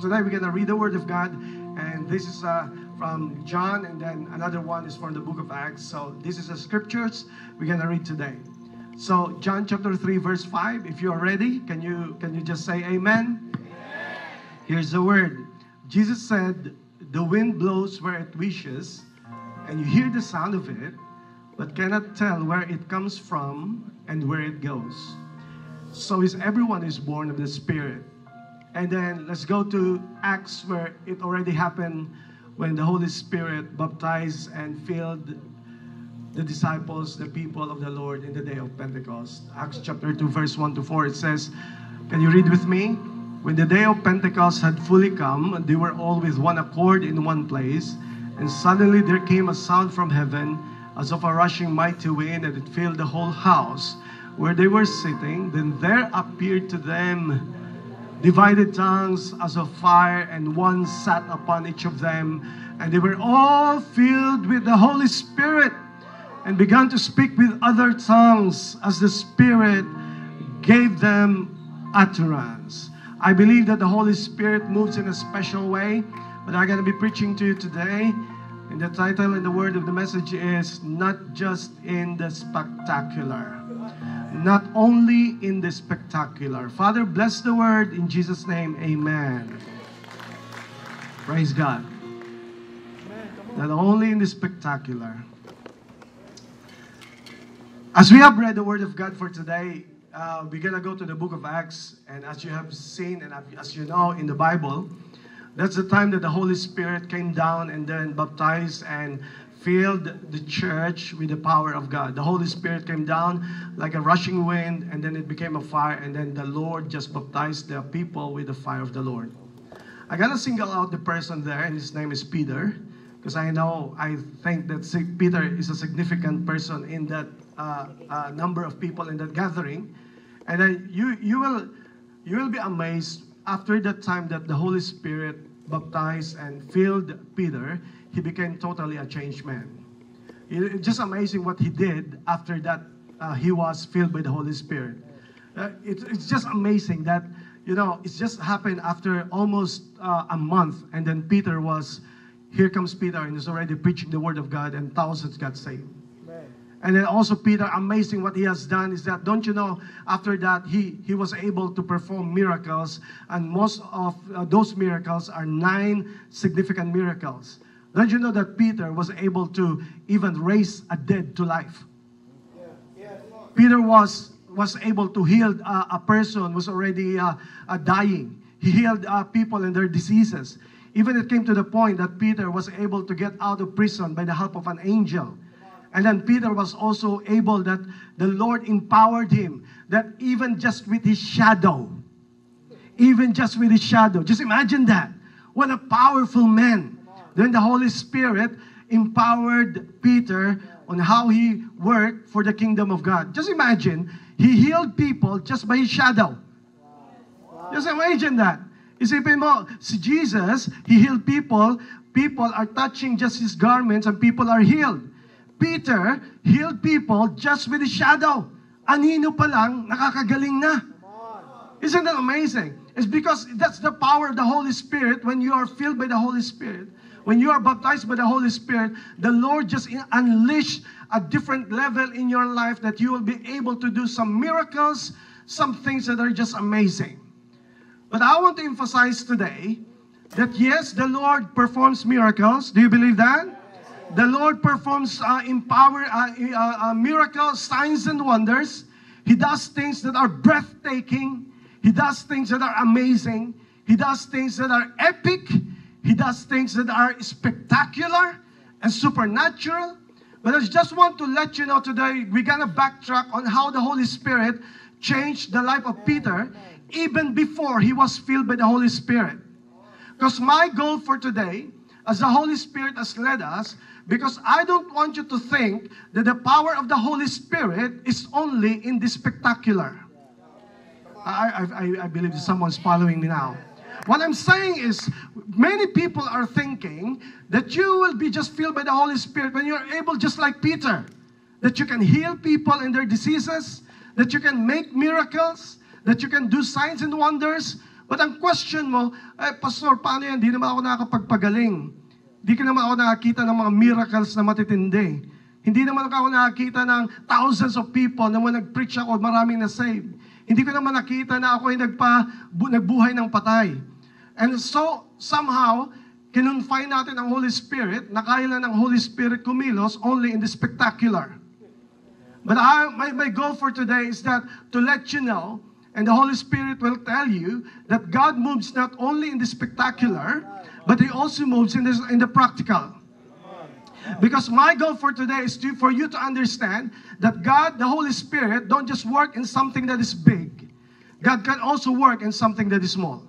today we're going to read the Word of God, and this is from John, and then another one is from the book of Acts. So this is the scriptures we're going to read today. So John chapter 3 verse 5, if you are ready, can you just say amen? Amen. Here's the word. Jesus said, "The wind blows where it wishes, and you hear the sound of it, but cannot tell where it comes from and where it goes. So is everyone is born of the Spirit." And then let's go to Acts, where it already happened when the Holy Spirit baptized and filled the disciples, the people of the Lord, in the day of Pentecost. Acts chapter 2 verse 1 to 4, it says, can you read with me? "When the day of Pentecost had fully come, they were all with one accord in one place, and suddenly there came a sound from heaven as of a rushing mighty wind, and it filled the whole house where they were sitting. Then there appeared to them divided tongues as of fire, and one sat upon each of them. And they were all filled with the Holy Spirit, and began to speak with other tongues as the Spirit gave them utterance." I believe that the Holy Spirit moves in a special way, but I'm going to be preaching to you today. And the title and the word of the message is "Not Just in the Spectacular." Not only in the spectacular. Father, bless the word in Jesus' name. Amen. Praise God. Not only in the spectacular. As we have read the word of God for today, we're going to go to the book of Acts. And as you have seen and as you know in the Bible, that's the time that the Holy Spirit came down and then baptized and filled the church with the power of God. The Holy Spirit came down like a rushing wind, and then it became a fire, and then the Lord just baptized the people with the fire of the Lord. I gotta single out the person there, and his name is Peter, because I think that Peter is a significant person in that number of people in that gathering. And then you will be amazed after that time that the Holy Spirit baptized and filled Peter. He became totally a changed man. It's just amazing what he did after that he was filled by the Holy Spirit. It's just amazing that, it's just happened after almost a month, and then here comes Peter, and he's already preaching the word of God, and thousands got saved. Amen. And then also Peter, amazing what he has done is that, don't you know, after that, he was able to perform miracles, and most of those miracles are 9 significant miracles. Don't you know that Peter was able to even raise a dead to life? Peter was able to heal a person who was already dying. He healed people and their diseases. Even it came to the point that Peter was able to get out of prison by the help of an angel. And then Peter was also able that the Lord empowered him, that even just with his shadow, just imagine that. What a powerful man. Then the Holy Spirit empowered Peter on how he worked for the kingdom of God. Just imagine, he healed people just by his shadow. Just imagine that. Isipin mo, si Jesus, he healed people. People are touching just his garments and people are healed. Peter healed people just with his shadow. Anino pa lang, nakakagaling na. Isn't that amazing? It's because that's the power of the Holy Spirit. When you are filled by the Holy Spirit, when you are baptized by the Holy Spirit, the Lord just unleashed a different level in your life that you will be able to do some miracles, some things that are just amazing. But I want to emphasize today that yes, the Lord performs miracles. Do you believe that? The Lord performs miracles, signs and wonders. He does things that are breathtaking. He does things that are amazing. He does things that are epic. He does things that are spectacular and supernatural. But I just want to let you know today, we're going to backtrack on how the Holy Spirit changed the life of Peter even before he was filled by the Holy Spirit. Because my goal for today, as the Holy Spirit has led us, because I don't want you to think that the power of the Holy Spirit is only in the spectacular. I believe someone's following me now. What I'm saying is, many people are thinking that you will be just filled by the Holy Spirit when you're able, just like Peter, that you can heal people in their diseases, that you can make miracles, that you can do signs and wonders. But ang question mo, Pastor, paano yan? Di naman ako nakakapagpagaling. Di ka naman ako nakakita ng mga miracles na matitindi. Hindi naman ako nakakita ng thousands of people na nag-preach ako, maraming na-save. Hindi ko naman nakita na ako ay nagbuhay ng patay. And so, somehow, kinonfine natin ang Holy Spirit, na kaya lang ng Holy Spirit kumilos only in the spectacular. But my goal for today is that to let you know, and the Holy Spirit will tell you, that God moves not only in the spectacular, but He also moves in the practical. Because my goal for today is for you to understand that God, the Holy Spirit, don't just work in something that is big. God can also work in something that is small.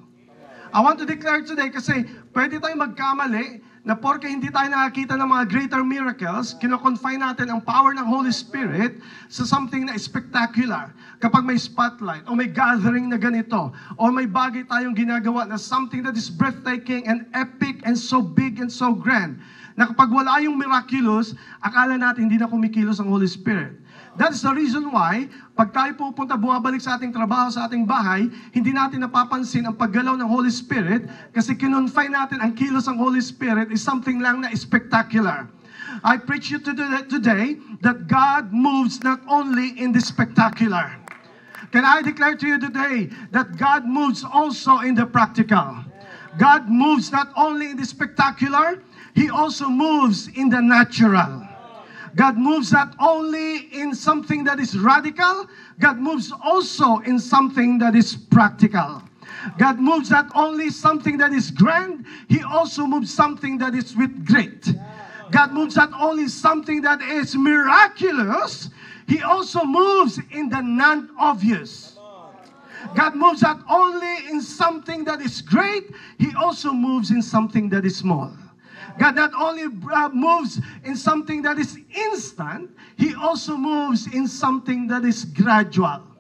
I want to declare today kasi pwede tayong magkamali na porke hindi tayo nakakita ng mga greater miracles, kino-confine natin ang power ng Holy Spirit sa something na spectacular. Kapag may spotlight, o may gathering na ganito, o may bagay tayong ginagawa na something that is breathtaking and epic and so big and so grand, na kapag wala yung miraculous, akala natin hindi na kumikilos ang Holy Spirit. That's the reason why, pag tayo pupunta, bumabalik sa ating trabaho, sa ating bahay, hindi natin napapansin ang paggalaw ng Holy Spirit kasi kinonfine natin ang kilos ng Holy Spirit is something lang na spectacular. I preach you today that God moves not only in the spectacular. Can I declare to you today that God moves also in the practical? God moves not only in the spectacular, He also moves in the natural. God moves not only in something that is radical, God moves also in something that is practical. God moves not only something that is grand, He also moves something that is with great. God moves not only something that is miraculous, He also moves in the non-obvious. God moves not only in something that is great, He also moves in something that is small. God not only moves in something that is instant, He also moves in something that is gradual.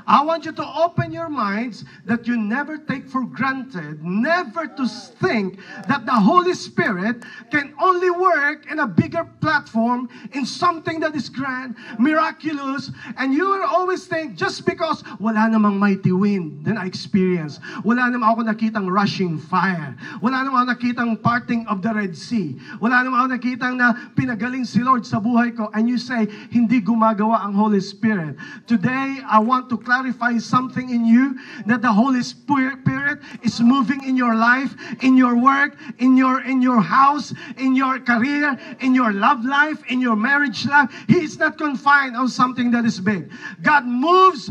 I want you to open your minds that you never take for granted, never to think that the Holy Spirit can only work in a bigger platform, in something that is grand, miraculous, and you will always think, just because wala namang mighty wind that I experience, wala namang ako nakitang rushing fire, wala namang ako nakitang parting of the Red Sea, wala namang ako nakitang na pinagaling si Lord sa buhay ko, and you say, hindi gumagawa ang Holy Spirit. Today, I want to clarify something in you, that the Holy Spirit is moving in your life, in your work, in your house, in your career, in your love life, in your marriage life. He is not confined on something that is big. God moves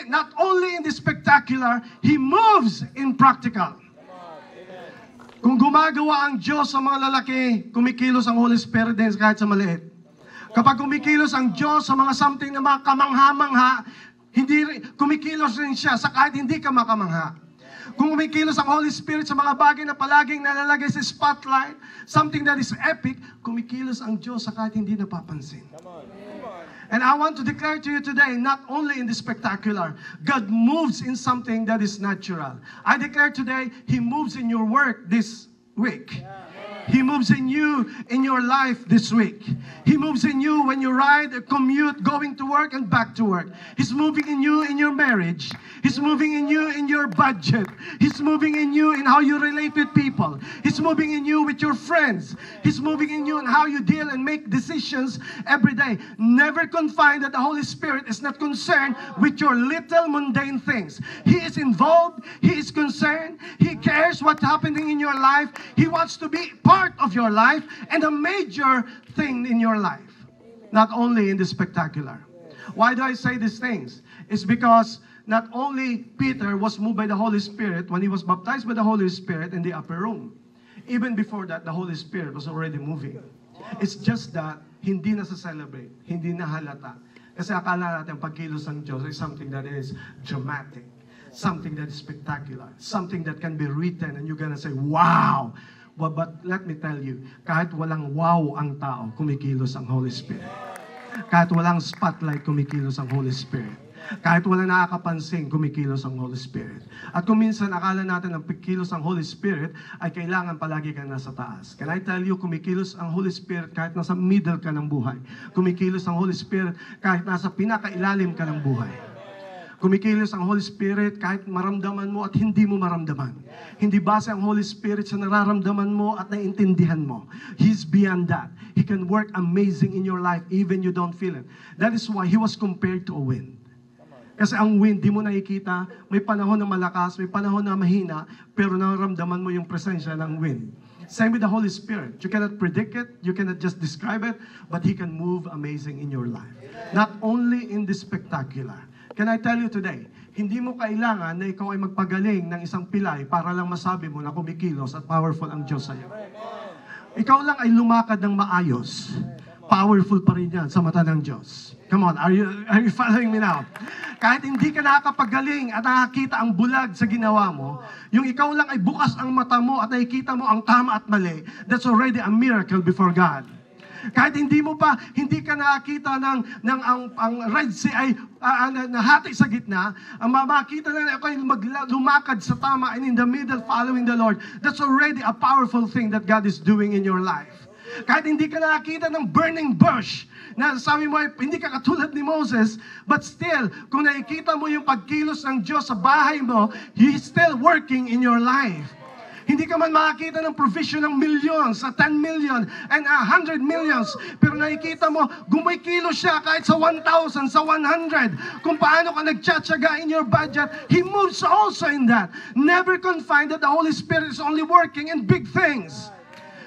not only in the spectacular, He moves in practical. Kung gumagawa ang Diyos sa mga lalaki, kumikilos ang Holy Spirit din kahit sa maliit. Kapag kumikilos ang Diyos sa mga something na mga kamangha-mangha, kumikilos rin siya sa kahit hindi ka makamangha. Kung kumikilos ang Holy Spirit sa mga bagay na palaging nalalagay sa spotlight, something that is epic, kumikilos ang Diyos sa kahit hindi napapansin. And I want to declare to you today, not only in the spectacular, God moves in something that is natural. I declare today, He moves in your work this week. He moves in you in your life this week. He moves in you when you ride, commute, going to work and back to work. He's moving in you in your marriage. He's moving in you in your budget. He's moving in you in how you relate with people. He's moving in you with your friends. He's moving in you in how you deal and make decisions every day. Never confine that the Holy Spirit is not concerned with your little mundane things. He is involved. He is concerned. He cares what's happening in your life. He wants to be part of your life and a major thing in your life, not only in the spectacular. Why do I say these things? It's because not only Peter was moved by the Holy Spirit when he was baptized by the Holy Spirit in the upper room. Even before that, the Holy Spirit was already moving. It's just that hindi na sa-celebrate, hindi na halata. Kasi akala natin pagkilos ng Diyos is something that is dramatic, something that is spectacular, something that can be written and you're gonna say, wow! But let me tell you, kahit walang wow ang tao, kumikilos ang Holy Spirit. Kahit walang spotlight, kumikilos ang Holy Spirit. Kahit walang nakakapansin, kumikilos ang Holy Spirit. At kung minsan akala natin ang pagkilos ang Holy Spirit ay kailangan palagi ka nasa taas. Can I tell you, kumikilos ang Holy Spirit kahit nasa middle ka ng buhay. Kumikilos ang Holy Spirit kahit nasa pinakailalim ka ng buhay. Kumikilos ang Holy Spirit kahit maramdaman mo at hindi mo maramdaman. Hindi base ang Holy Spirit sa nararamdaman mo at naiintindihan mo. He's beyond that. He can work amazing in your life even you don't feel it. That is why He was compared to a wind. Kasi ang wind, di mo nakikita, may panahon na malakas, may panahon na mahina, pero nararamdaman mo yung presensya ng wind. Same with the Holy Spirit. You cannot predict it, you cannot just describe it, but He can move amazing in your life. Not only in the spectacular. Can I tell you today, hindi mo kailangan na ikaw ay magpagaling ng isang pilay para lang masabi mo na kumikilos at powerful ang Diyos sa iyo. Ikaw lang ay lumakad ng maayos. Powerful pa rin yan sa mata ng Diyos. Come on, are you following me now? Kahit hindi ka nakakapagaling at nakakita ang bulag sa ginawa mo, yung ikaw lang ay bukas ang mata mo at nakikita mo ang tama at mali, that's already a miracle before God. Kahit hindi ka nakakita ng ang Red Sea ay nahati sa gitna, ang makita na ako ay lumakad sa tama and in the middle following the Lord, that's already a powerful thing that God is doing in your life. Kahit hindi ka nakakita ng burning bush, na sabi mo ay hindi ka katulad ni Moses, but still, kung nakikita mo yung pagkilos ng Diyos sa bahay mo, He is still working in your life. Hindi ka man makakita ng provision ng millions, sa 10 million, and 100 millions. Pero nakikita mo, gumikilos siya kahit sa 1,000, sa 100. Kung paano ka nagtsatsaga in your budget, He moves also in that. Never confine that the Holy Spirit is only working in big things.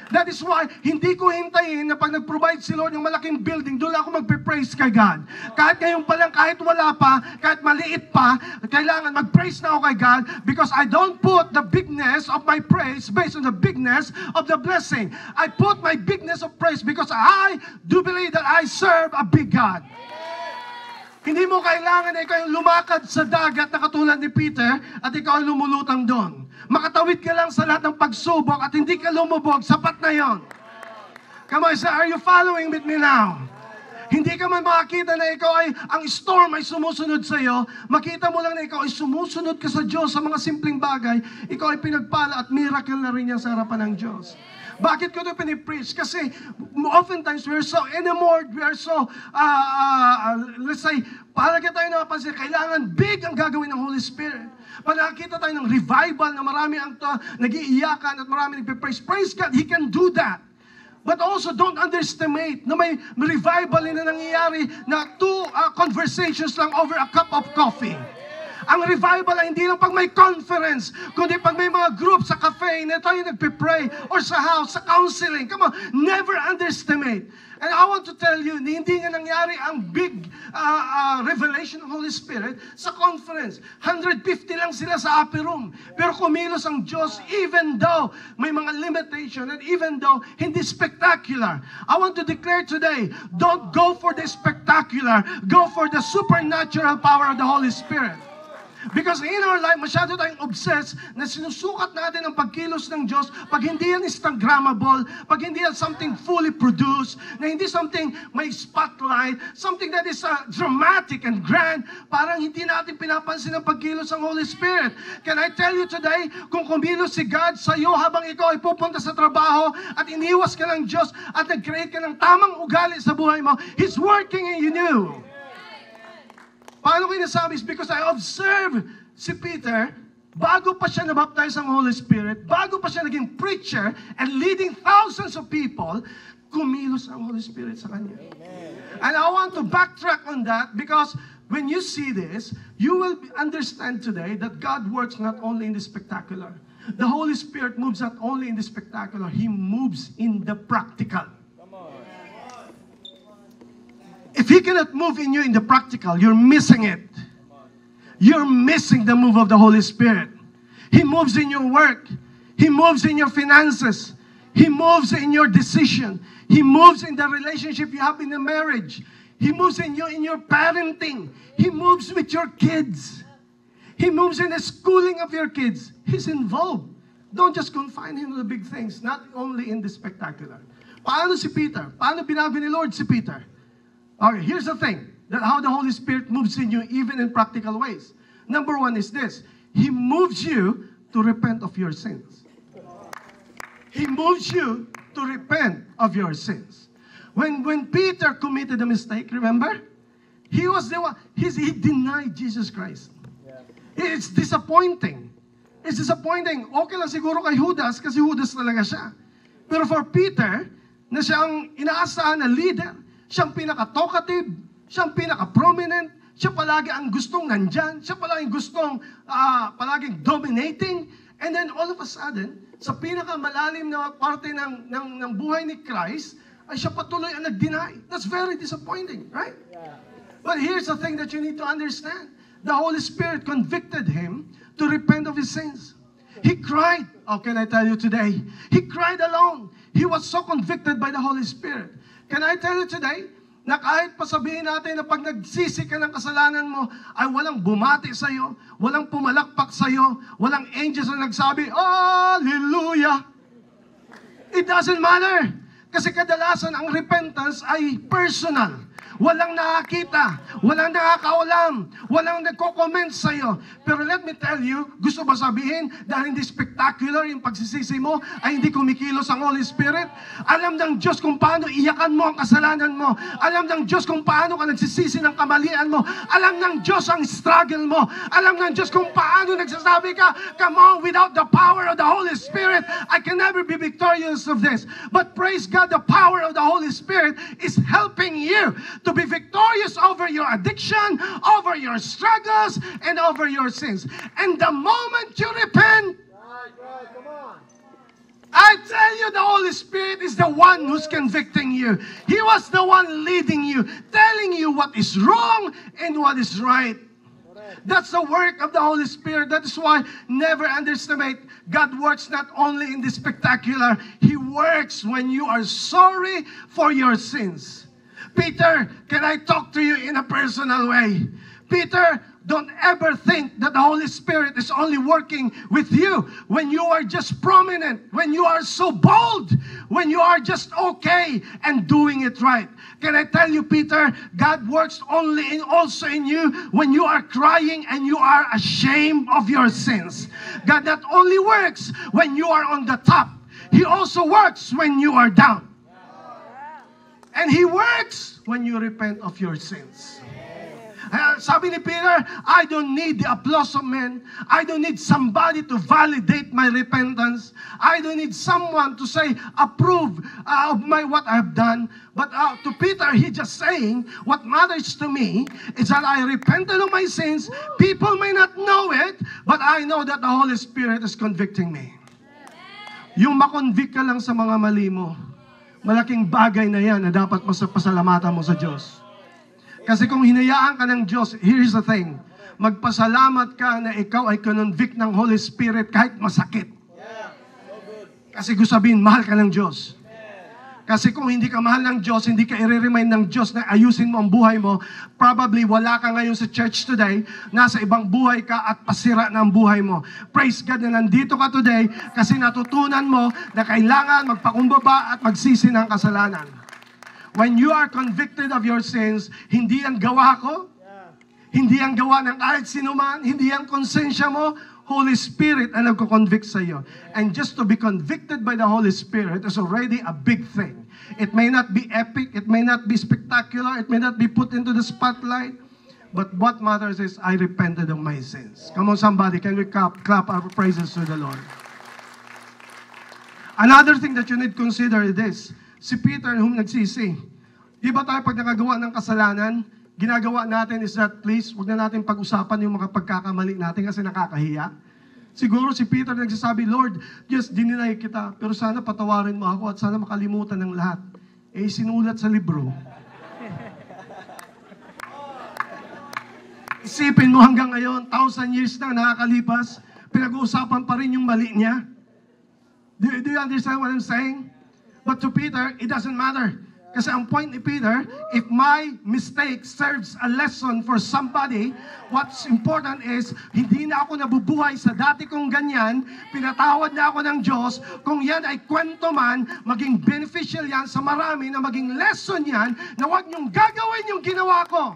That is why, hindi ko hintayin na pag nag-provide si Lord ng malaking building, doon ako magpe-praise kay God. Kahit ngayon pa lang, kahit wala pa, kahit maliit pa, kailangan mag-praise na ako kay God because I don't put the bigness of my praise based on the bigness of the blessing. I put my bigness of praise because I do believe that I serve a big God. Hindi mo kailangan na ikaw yung lumakad sa dagat na katulad ni Peter at ikaw ang lumulutang doon. Makatawid ka lang sa lahat ng pagsubok at hindi ka lumubog, sapat na yon. Come on, sir, are you following with me now? Hindi ka man makakita na ikaw ay, ang storm ay sumusunod sa iyo, makita mo lang na ikaw ay sumusunod ka sa Diyos sa mga simpleng bagay, ikaw ay pinagpala at miracle na rin yan sa harapan ng Diyos. Bakit ko ito pinipreach? Kasi oftentimes we are so enamored, we are so, let's say, palagi tayo napansin, kailangan big ang gagawin ng Holy Spirit. Pag nakakita tayo ng revival na marami ang nag-iiyakan at marami nagpe-praise, praise God, He can do that. But also, don't underestimate na may revival na nangyayari na two conversations lang over a cup of coffee. Ang revival ay hindi lang pag may conference, kundi pag may mga group sa cafe na tayo nagpe-pray or sa house, sa counseling. Come on, never underestimate. And I want to tell you, hindi nga nangyari ang big revelation ng Holy Spirit sa conference. 150 lang sila sa upper room. Pero kumilos ang Diyos even though may mga limitation and even though hindi spectacular. I want to declare today, don't go for the spectacular. Go for the supernatural power of the Holy Spirit. Because in our life, masyado tayong obsessed na sinusukat natin ang pagkilos ng Diyos pag hindi yan Instagrammable, pag hindi yan something fully produced, na hindi something may spotlight, something that is dramatic and grand, parang hindi natin pinapansin ang pagkilos ng Holy Spirit. Can I tell you today, kung kumilos si God sa iyo habang ikaw ay pupunta sa trabaho at iniwas ka ng Diyos at nag-create ka ng tamang ugali sa buhay mo, He's working in you. Paano ko nasabi? Because I observed si Peter, bago pa siya nabaptize ng Holy Spirit, bago pa siya naging preacher and leading thousands of people, kumilos ang Holy Spirit sa kanya. Amen. And I want to backtrack on that because when you see this, you will understand today that God works not only in the spectacular. The Holy Spirit moves not only in the spectacular, He moves in the practical. If He cannot move in you in the practical, you're missing it. You're missing the move of the Holy Spirit. He moves in your work. He moves in your finances. He moves in your decision. He moves in the relationship you have in the marriage. He moves in you in your parenting. He moves with your kids. He moves in the schooling of your kids. He's involved. Don't just confine Him to the big things, not only in the spectacular. Paano si Peter? Paano binago ni Lord si Peter? Okay, here's the thing, that how the Holy Spirit moves in you even in practical ways. Number one is this, He moves you to repent of your sins. He moves you to repent of your sins. When Peter committed a mistake, remember? He was the one, he denied Jesus Christ. It's disappointing. It's disappointing. Okay lang siguro kay Judas kasi Judas talaga siya. Pero for Peter, na siyang inaasahan na leader, siyang pinaka-talkative, siyang pinaka-prominent, siya palagi ang gustong nandyan, siya palagi gustong palaging dominating, and then all of a sudden, sa pinaka-malalim na parte ng buhay ni Christ, ay siya patuloy ang nag-deny. That's very disappointing, right? Yeah. But here's the thing that you need to understand. The Holy Spirit convicted him to repent of his sins. He cried. How can I tell you today? He cried alone. He was so convicted by the Holy Spirit. Can I tell you today, na kahit pasabihin natin na pag nagsisi ka ng kasalanan mo, ay walang bumati sa'yo, walang pumalakpak sa'yo, walang angels na nagsabi, Hallelujah! It doesn't matter. Kasi kadalasan ang repentance ay personal. Walang nakakita, walang nakakaulam, walang nagko-comment sa'yo. Pero let me tell you, gusto ba sabihin, dahil hindi spectacular yung pagsisisi mo, ay hindi kumikilos ang Holy Spirit? Alam ng Diyos kung paano iyakan mo ang kasalanan mo. Alam ng Diyos kung paano ka nagsisisi ng kamalian mo. Alam ng Diyos ang struggle mo. Alam ng Diyos kung paano nagsasabi ka, come on, without the power of the Holy Spirit, I can never be victorious of this. But praise God, the power of the Holy Spirit is helping you to be victorious over your addiction, over your struggles, and over your sins. And the moment you repent, I tell you, the Holy Spirit is the one who's convicting you. He was the one leading you, telling you what is wrong and what is right. That's the work of the Holy Spirit. That is why never underestimate. God works not only in the spectacular. He works when you are sorry for your sins. Peter, can I talk to you in a personal way? Peter, don't ever think that the Holy Spirit is only working with you when you are just prominent, when you are so bold, when you are just okay and doing it right. Can I tell you, Peter, God works also in you when you are crying and you are ashamed of your sins. God not only works when you are on the top, He also works when you are down. And He works when you repent of your sins. Sabi ni Peter, I don't need the applause of men. I don't need somebody to validate my repentance. I don't need someone to say, approve of what I've done. But to Peter, he just saying, what matters to me is that I repented of my sins. People may not know it, but I know that the Holy Spirit is convicting me. Yung makonvict ka lang sa mga mali mo, malaking bagay na yan na dapat pasalamatan mo sa Diyos. Kasi kung hinayaan ka ng Diyos, here's the thing, magpasalamat ka na ikaw ay convict ng Holy Spirit kahit masakit. Kasi gusto sabihin, mahal ka ng Diyos. Kasi kung hindi ka mahal ng Diyos, hindi ka i-remind ng Diyos na ayusin mo ang buhay mo, probably wala ka ngayon sa church today, nasa ibang buhay ka at pasira ng buhay mo. Praise God na nandito ka today kasi natutunan mo na kailangan magpakumbaba at magsisi ng kasalanan. When you are convicted of your sins, hindi ang gawa ko, hindi ang gawa ng kahit sino man, hindi ang konsensya mo, Holy Spirit ang nagko-convict sa iyo. And just to be convicted by the Holy Spirit is already a big thing. It may not be epic, it may not be spectacular, it may not be put into the spotlight, but what matters is I repented of my sins. Come on somebody, can we clap our praises to the Lord? Another thing that you need to consider is this. Si Peter, whom nagsisi. Di ba tayo pag nakagawa ng kasalanan, ginagawa natin is that, please, huwag na natin pag-usapan yung mga pagkakamali natin kasi nakakahiya. Siguro si Peter nagsasabi, Lord, yes, dininay kita, pero sana patawarin mo ako at sana makalimutan ng lahat. Eh, sinulat sa libro. Isipin mo hanggang ngayon, 1,000 years na nakakalipas, pinag-uusapan pa rin yung mali niya. Do you understand what I'm saying? But to Peter, it doesn't matter. Kasi ang point ni Peter, if my mistake serves a lesson for somebody, what's important is, hindi na ako nabubuhay sa dati kong ganyan, pinatawad na ako ng Diyos, kung yan ay kwento man, maging beneficial yan sa marami, na maging lesson yan, na huwag niyong gagawin yung ginawa ko.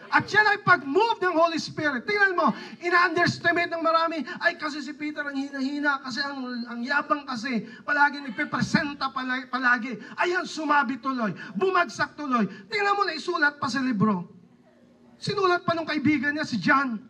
At yan ay pag-move ng Holy Spirit. Tingnan mo, ina-underestimate ng marami, ay kasi si Peter ang hina-hina, kasi ang yabang kasi, palagi nagpipresenta palagi. Ayan, sumabi tuloy, bumagsak tuloy. Tingnan mo na isulat pa sa libro. Sinulat pa ng kaibigan niya, si John.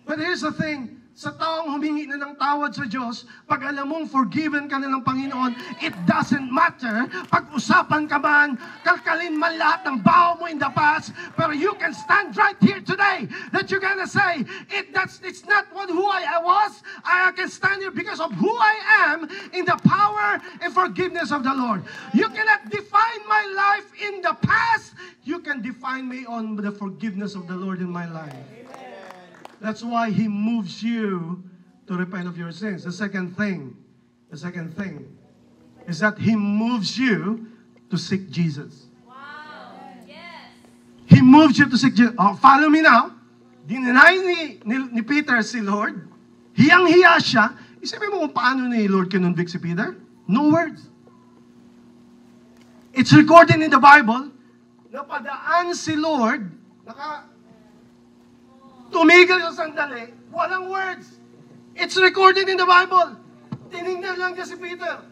But here's the thing, sa taong humingi na ng tawad sa Diyos, pag alam mong forgiven ka na ng Panginoon, it doesn't matter. Pag-usapan ka man, kalkalin man lahat ng baho mo in the past, pero you can stand right here today that you're gonna say, it's not who I was. I can stand here because of who I am in the power and forgiveness of the Lord. You cannot define my life in the past. You can define me on the forgiveness of the Lord in my life. That's why He moves you to repent of your sins. The second thing is that He moves you to seek Jesus. Wow. Yes. He moves you to seek Jesus. Oh, follow me now. Dinenay ni Peter si Lord. Hiyang-hiya siya. Isipin mo kung paano ni Lord kinonvict si Peter? No words. It's recorded in the Bible na padaan si Lord, tumigil sa sandali, walang words. It's recorded in the Bible. Tinignan lang niya si Peter.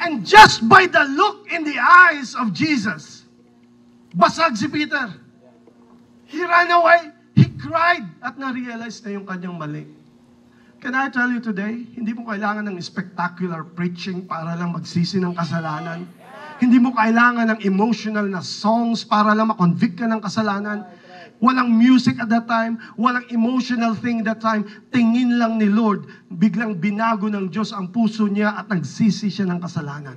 And just by the look in the eyes of Jesus, basag si Peter. He ran away. He cried at na-realize na yung kanyang mali. Can I tell you today, hindi mo kailangan ng spectacular preaching para lang magsisi ng kasalanan. Hindi mo kailangan ng emotional na songs para lang makonvict ka ng kasalanan. Walang music at that time, walang emotional thing at that time. Tingin lang ni Lord, biglang binago ng Diyos ang puso niya at nagsisi siya ng kasalanan.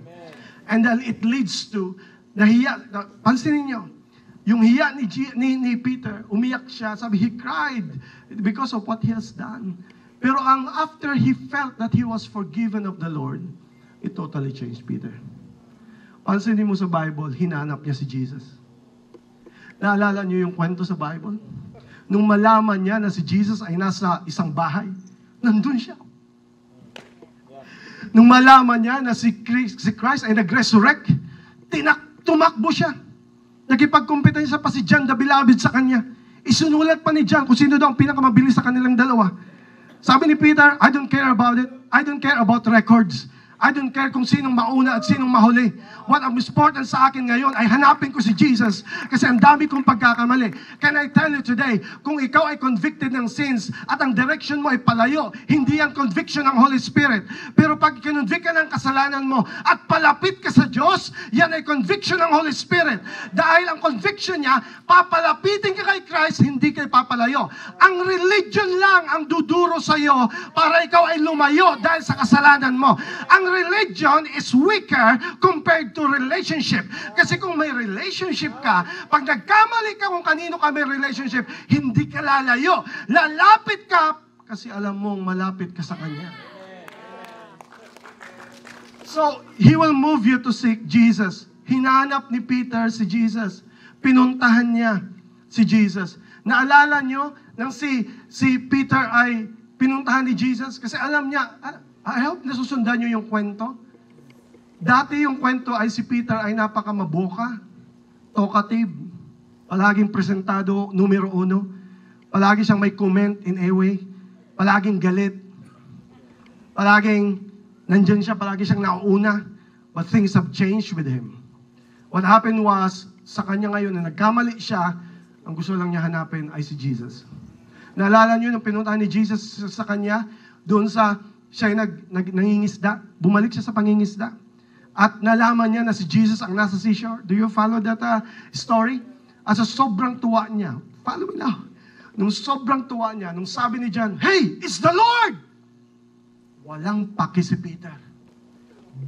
And then it leads to, pansinin niyo, yung hiya ni Peter, umiyak siya, sabi, he cried because of what he has done. Pero after he felt that he was forgiven of the Lord, it totally changed Peter. Pansinin mo sa Bible, hinanap niya si Jesus. Naalala niyo yung kwento sa Bible? Nung malaman niya na si Jesus ay nasa isang bahay, nandun siya. Nung malaman niya na si Christ ay nag-resurrect, tumakbo siya. Nakipagkumpetensya pa si John the Beloved sa kanya. Isunulat pa ni John kung sino daw ang pinakamabilis sa kanilang dalawa. Sabi ni Peter, I don't care about it. I don't care about records. I don't care kung sinong mauna at sinong mahuli. What ang important sa akin ngayon ay hanapin ko si Jesus kasi ang dami kong pagkakamali. Can I tell you today, kung ikaw ay convicted ng sins at ang direction mo ay palayo, hindi ang conviction ng Holy Spirit. Pero pag kinonvict ka ng kasalanan mo at palapit ka sa Diyos, yan ay conviction ng Holy Spirit. Dahil ang conviction niya, papalapitin ka kay Christ, hindi kay papalayo. Ang religion lang ang duduro sa iyo para ikaw ay lumayo dahil sa kasalanan mo. Ang religion is weaker compared to relationship. Kasi kung may relationship ka, pag nagkamali ka kung kanino ka may relationship, hindi ka lalayo. Lalapit ka kasi alam mong malapit ka sa Kanya. So, He will move you to seek Jesus. Hinanap ni Peter si Jesus. Pinuntahan niya si Jesus. Naalala nyo nang si Peter ay pinuntahan ni Jesus? Kasi alam niya, I hope nasusundan nyo yung kwento. Dati yung kwento ay si Peter ay napakamaboka, talkative, palaging presentado, numero 1, palagi siyang may comment in a way, palaging galit, palaging nandyan siya, palagi siyang nauuna, but things have changed with him. What happened was, sa kanya ngayon na nagkamali siya, ang gusto lang niya hanapin ay si Jesus. Naalala nyo nung pinuntahan ni Jesus sa kanya, doon sa siya ay nangingisda, bumalik siya sa pangingisda. At nalaman niya na si Jesus ang nasa seashore. Do you follow that story? At sa sobrang tuwa niya, follow me now. Nung sobrang tuwa niya, nung sabi ni John, hey, it's the Lord! Walang paki si Peter.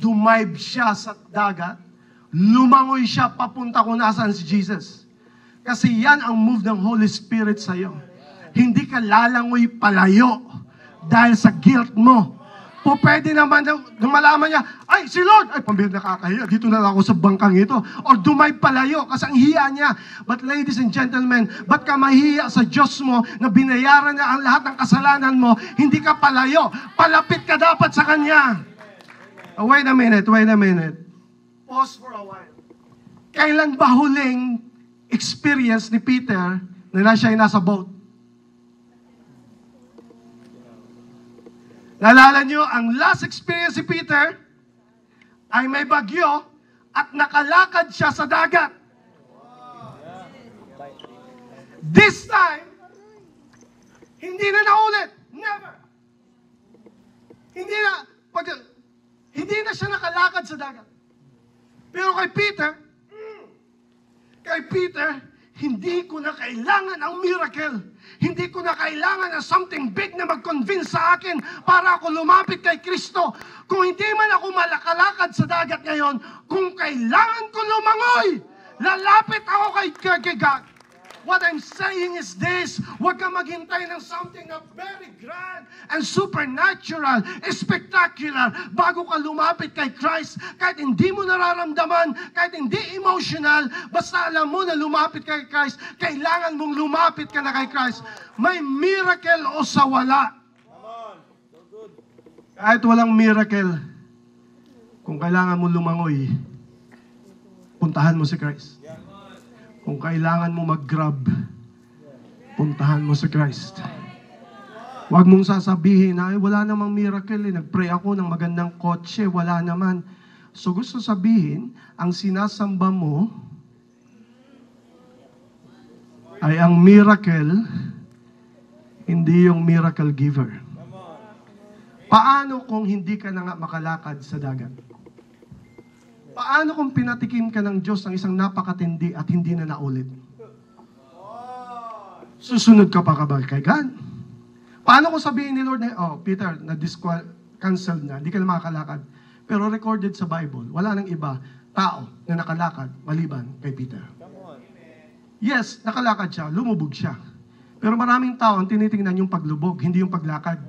Dumive siya sa dagat, lumangoy siya papunta kung nasaan si Jesus. Kasi yan ang move ng Holy Spirit sa iyo. Hindi ka lalangoy palayo dahil sa guilt mo. Po pwede naman nung malaman niya, ay si Lord, ay pambihira nakakahiya, dito na lang ako sa bangkang ito. Or dumay palayo kasi ang hiya niya. But ladies and gentlemen, ba't ka mahiya sa Diyos mo na binayaran niya ang lahat ng kasalanan mo, hindi ka palayo. Palapit ka dapat sa Kanya. Wait a minute. Pause for a while. Kailan ba huling experience ni Peter na siya ay nasa boat? Naalala nyo, ang last experience si Peter ay may bagyo at nakalakad siya sa dagat. This time, hindi na naulit. Never. Hindi na siya nakalakad sa dagat. Pero kay Peter, hindi ko na kailangan ang miracle. Hindi ko na kailangan ng something big na mag-convince sa akin para ako lumapit kay Kristo. Kung hindi man ako malakalakad sa dagat ngayon, kung kailangan ko lumangoy, lalapit ako kay God. What I'm saying is this, huwag kang maghintay ng something na very grand and supernatural, spectacular, bago ka lumapit kay Christ. Kahit hindi mo nararamdaman, kahit hindi emotional, basta alam mo na lumapit kay Christ, kailangan mong lumapit ka na kay Christ. May miracle o sa wala. Kahit walang miracle, kung kailangan mo lumangoy, puntahan mo si Christ. Kung kailangan mo mag-grab, puntahan mo si Christ. Huwag mong sasabihin na, wala namang miracle, nag-pray ako ng magandang kotse, wala naman. So gusto sabihin, ang sinasamba mo ay ang miracle, hindi yung miracle giver. Paano kung hindi ka na nga makalakad sa dagat? Paano kung pinatikim ka ng Diyos ng isang napakatindi at hindi na naulit? Susunod ka pa ba kay God? Paano kung sabihin ni Lord na, Peter, cancelled na, hindi ka na makakalakad. Pero recorded sa Bible, wala nang iba, tao na nakalakad maliban kay Peter. Yes, nakalakad siya, lumubog siya. Pero maraming tao ang tinitingnan yung paglubog, hindi yung paglakad.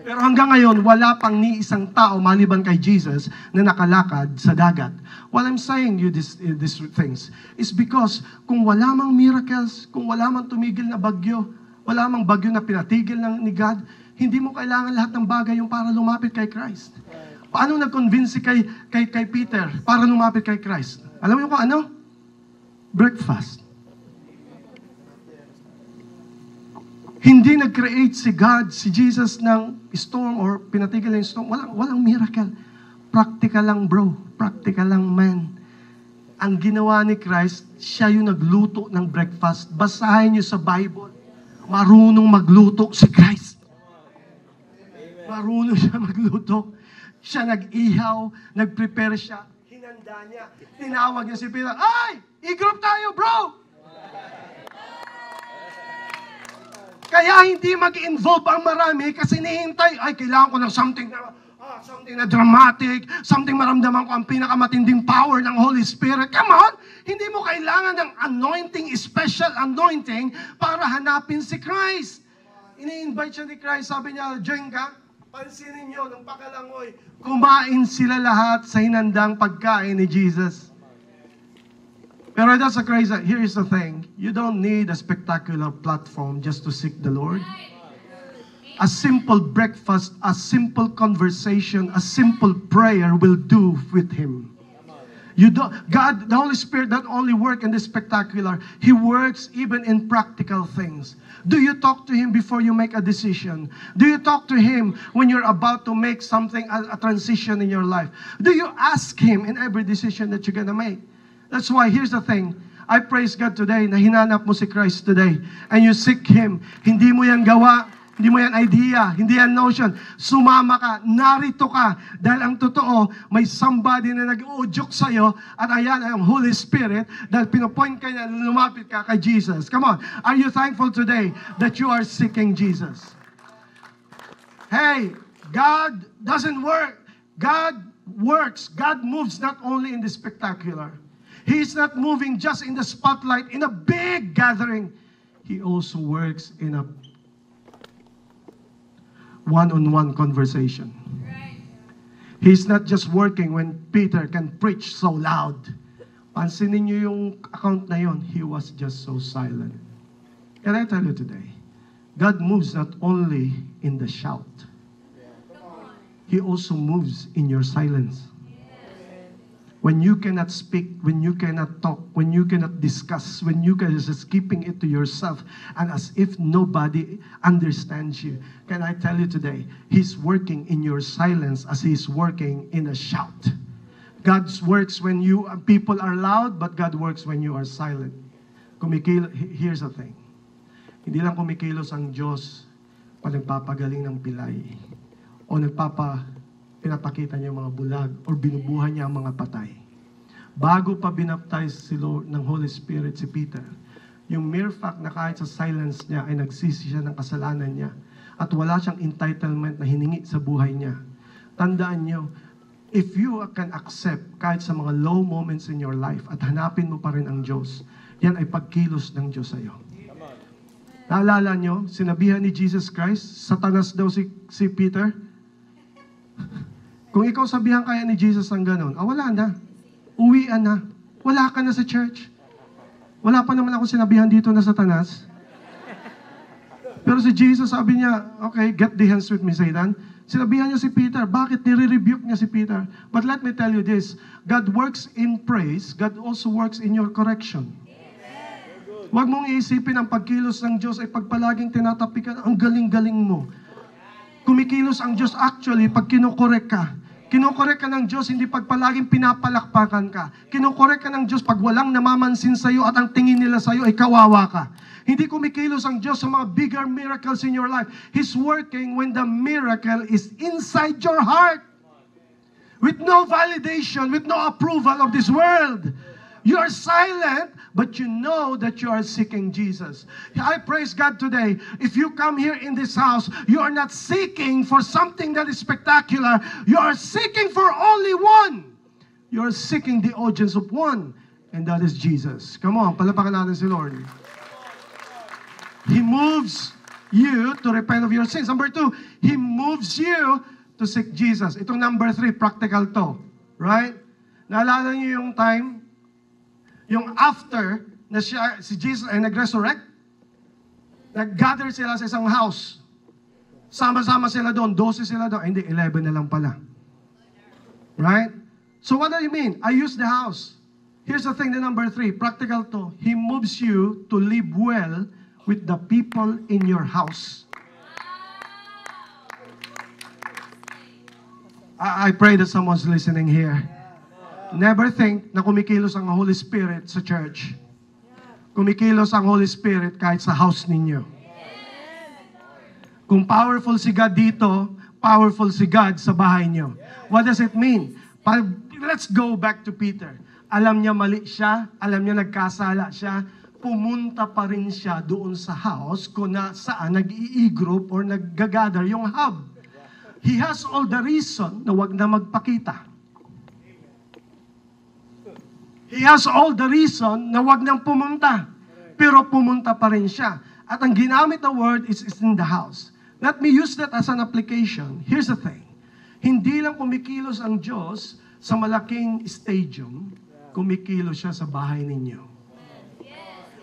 Pero hanggang ngayon, wala pang ni isang tao maliban kay Jesus na nakalakad sa dagat. What I'm saying you these things is because kung wala mang miracles, kung wala mang tumigil na bagyo, wala mang bagyo na pinatigil ni God, hindi mo kailangan lahat ng bagay yung para lumapit kay Christ. Paano nag-convince kay Peter para lumapit kay Christ? Alam mo kung ano? Breakfast. Hindi nag-create si God, si Jesus ng storm or pinatigil ng storm. Walang miracle. Practical lang, bro. Practical lang, man. Ang ginawa ni Christ, siya yung nagluto ng breakfast. Basahin niyo sa Bible. Marunong magluto si Christ. Marunong siya magluto. Siya nag-ihaw, nag-prepare siya. Hinanda niya. Tinawag niya si Peter, ay! I-group tayo, bro! Kaya hindi mag-involve ang marami kasi nihintay, ay, kailangan ko ng something na dramatic, something maramdaman ko ang pinakamatinding power ng Holy Spirit. Come on! Hindi mo kailangan ng anointing, special anointing para hanapin si Christ. Ini-invite siya ni Christ, sabi niya, join ka, pansinin niyo, nung pakalangoy, kumain sila lahat sa hinandang pagkain ni Jesus. Pero that's a crazy. Here is the thing. You don't need a spectacular platform just to seek the Lord. A simple breakfast, a simple conversation, a simple prayer will do with Him. God, the Holy Spirit, not only work in the spectacular, He works even in practical things. Do you talk to Him before you make a decision? Do you talk to Him when you're about to make something, a transition in your life? Do you ask Him in every decision that you're gonna make? That's why, here's the thing. I praise God today na hinanap mo si Christ today and you seek Him. Hindi mo yan gawa, hindi mo yan idea, hindi yan notion. Sumama ka, narito ka. Dahil ang totoo, may somebody na nag-udyok sa'yo at ayan ay ang Holy Spirit dahil pinopoint ka niya, lumapit ka kay Jesus. Come on, are you thankful today that you are seeking Jesus? Hey, God doesn't work. God works. God moves not only in the spectacular. He's not moving just in the spotlight, in a big gathering. He also works in a one-on-one conversation. Right. He's not just working when Peter can preach so loud. Pansinin niyo yung account na yon, he was just so silent. Can I tell you today, God moves not only in the shout. He also moves in your silence. When you cannot speak, when you cannot talk, when you cannot discuss, when you can just keeping it to yourself and as if nobody understands you. Can I tell you today, He's working in your silence as He's working in a shout. God works when people are loud, but God works when you are silent. Here's the thing. Hindi lang kumikilos ang Diyos pag nagpapagaling ng pilay o pinapakita niya mga bulag o binubuhay niya ang mga patay. Bago pa binaptize si Lord ng Holy Spirit si Peter, yung mere fact na kahit sa silence niya ay nagsisi siya ng kasalanan niya at wala siyang entitlement na hiningi sa buhay niya. Tandaan niyo, if you can accept kahit sa mga low moments in your life at hanapin mo pa rin ang Diyos, yan ay pagkilos ng Diyos sa iyo. Naalala niyo, sinabihan ni Jesus Christ, Satanas daw si Peter. Kung ikaw sabihan kaya ni Jesus ng ganun, wala na. Uwian na. Wala ka na sa church. Wala pa naman ako sinabihan dito na Satanas. Pero si Jesus sabi niya, okay, get the hands with me, Satan. Sinabihan niya si Peter. Bakit nire-rebuke niya si Peter? But let me tell you this, God works in praise, God also works in your correction. Huwag mong iisipin ang pagkilos ng Diyos ay pagpalaging tinatapi ka, ang galing-galing mo. Kumikilos ang Diyos actually pag kinokorek ka. Kinokorek ka ng Diyos, hindi pag palaging pinapalakpakan ka. Kinokorek ka ng Diyos pag walang namamansin sa'yo at ang tingin nila sa'yo ay kawawa ka. Hindi kumikilos ang Diyos sa mga bigger miracles in your life. He's working when the miracle is inside your heart. With no validation, with no approval of this world. You are silent, but you know that you are seeking Jesus. I praise God today. If you come here in this house, you are not seeking for something that is spectacular. You are seeking for only one. You are seeking the audience of one, and that is Jesus. Come on, palapakan natin si Lord. He moves you to repent of your sins. Number 2, He moves you to seek Jesus. Itong number 3, practical to. Right? Naalala niyo yung time, yung after na si Jesus ay nag-resurrect, nag-gather sila sa isang house. Sama-sama sila doon, 12 sila doon. Hindi, 11 na lang pala. Right? So what do you mean? I use the house. Here's the thing, the number 3, practical to. He moves you to live well with the people in your house. I pray that someone's listening here. Never think na kumikilos ang Holy Spirit sa church. Kumikilos ang Holy Spirit kahit sa house ninyo. Kung powerful si God dito, powerful si God sa bahay nyo. What does it mean? Let's go back to Peter. Alam niya mali siya, alam niya nagkasala siya, pumunta pa rin siya doon sa house kung saan nag-i-group or nag-gather yung hub. He has all the reason na wag na magpakita. He has all the reason na wag nang pumunta. Pero pumunta pa rin siya. At ang ginamit na word is in the house. Let me use that as an application. Here's the thing. Hindi lang kumikilos ang Diyos sa malaking stadium, kumikilos siya sa bahay ninyo.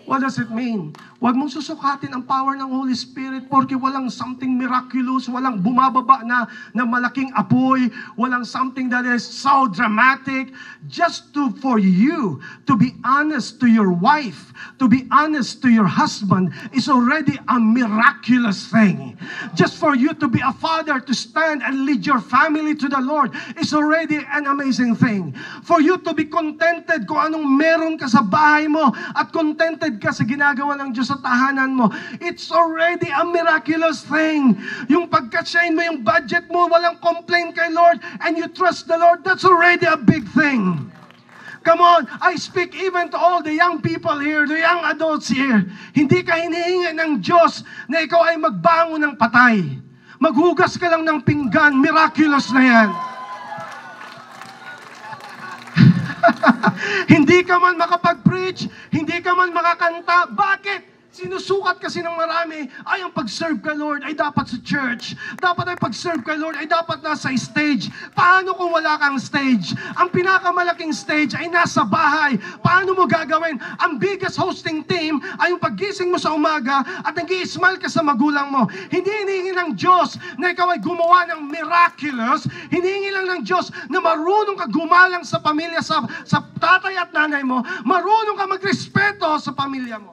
What does it mean? Huwag mong susukatin ang power ng Holy Spirit porque walang something miraculous, walang bumababa na malaking apoy, walang something that is so dramatic. Just for you to be honest to your wife, to be honest to your husband is already a miraculous thing. Just for you to be a father, to stand and lead your family to the Lord is already an amazing thing. For you to be contented kung anong meron ka sa bahay mo at contented ka sa ginagawa ng Diyos sa tahanan mo, it's already a miraculous thing. Yung pagkasyahin mo yung budget mo, walang complaint kay Lord, and you trust the Lord, that's already a big thing. Come on, I speak even to all the young people here, the young adults here. Hindi ka hinihingi ng Diyos na ikaw ay magbangon ng patay. Maghugas ka lang ng pinggan, miraculous na yan. Hindi ka man makapag-preach, hindi ka man makakanta. Bakit? Sinusukat kasi ng marami, ay ang pag-serve kay Lord ay dapat sa church. Dapat ay pag-serve kay Lord ay dapat nasa stage. Paano kung wala kang stage? Ang pinakamalaking stage ay nasa bahay. Paano mo gagawin? Ang biggest hosting team ay yung paggising mo sa umaga at nag-i-smile ka sa magulang mo. Hindi hinihingi ng Diyos na ikaw ay gumawa ng miraculous. Hinihingi lang ng Diyos na marunong ka gumalang sa pamilya, sa tatay at nanay mo. Marunong ka magrespeto sa pamilya mo.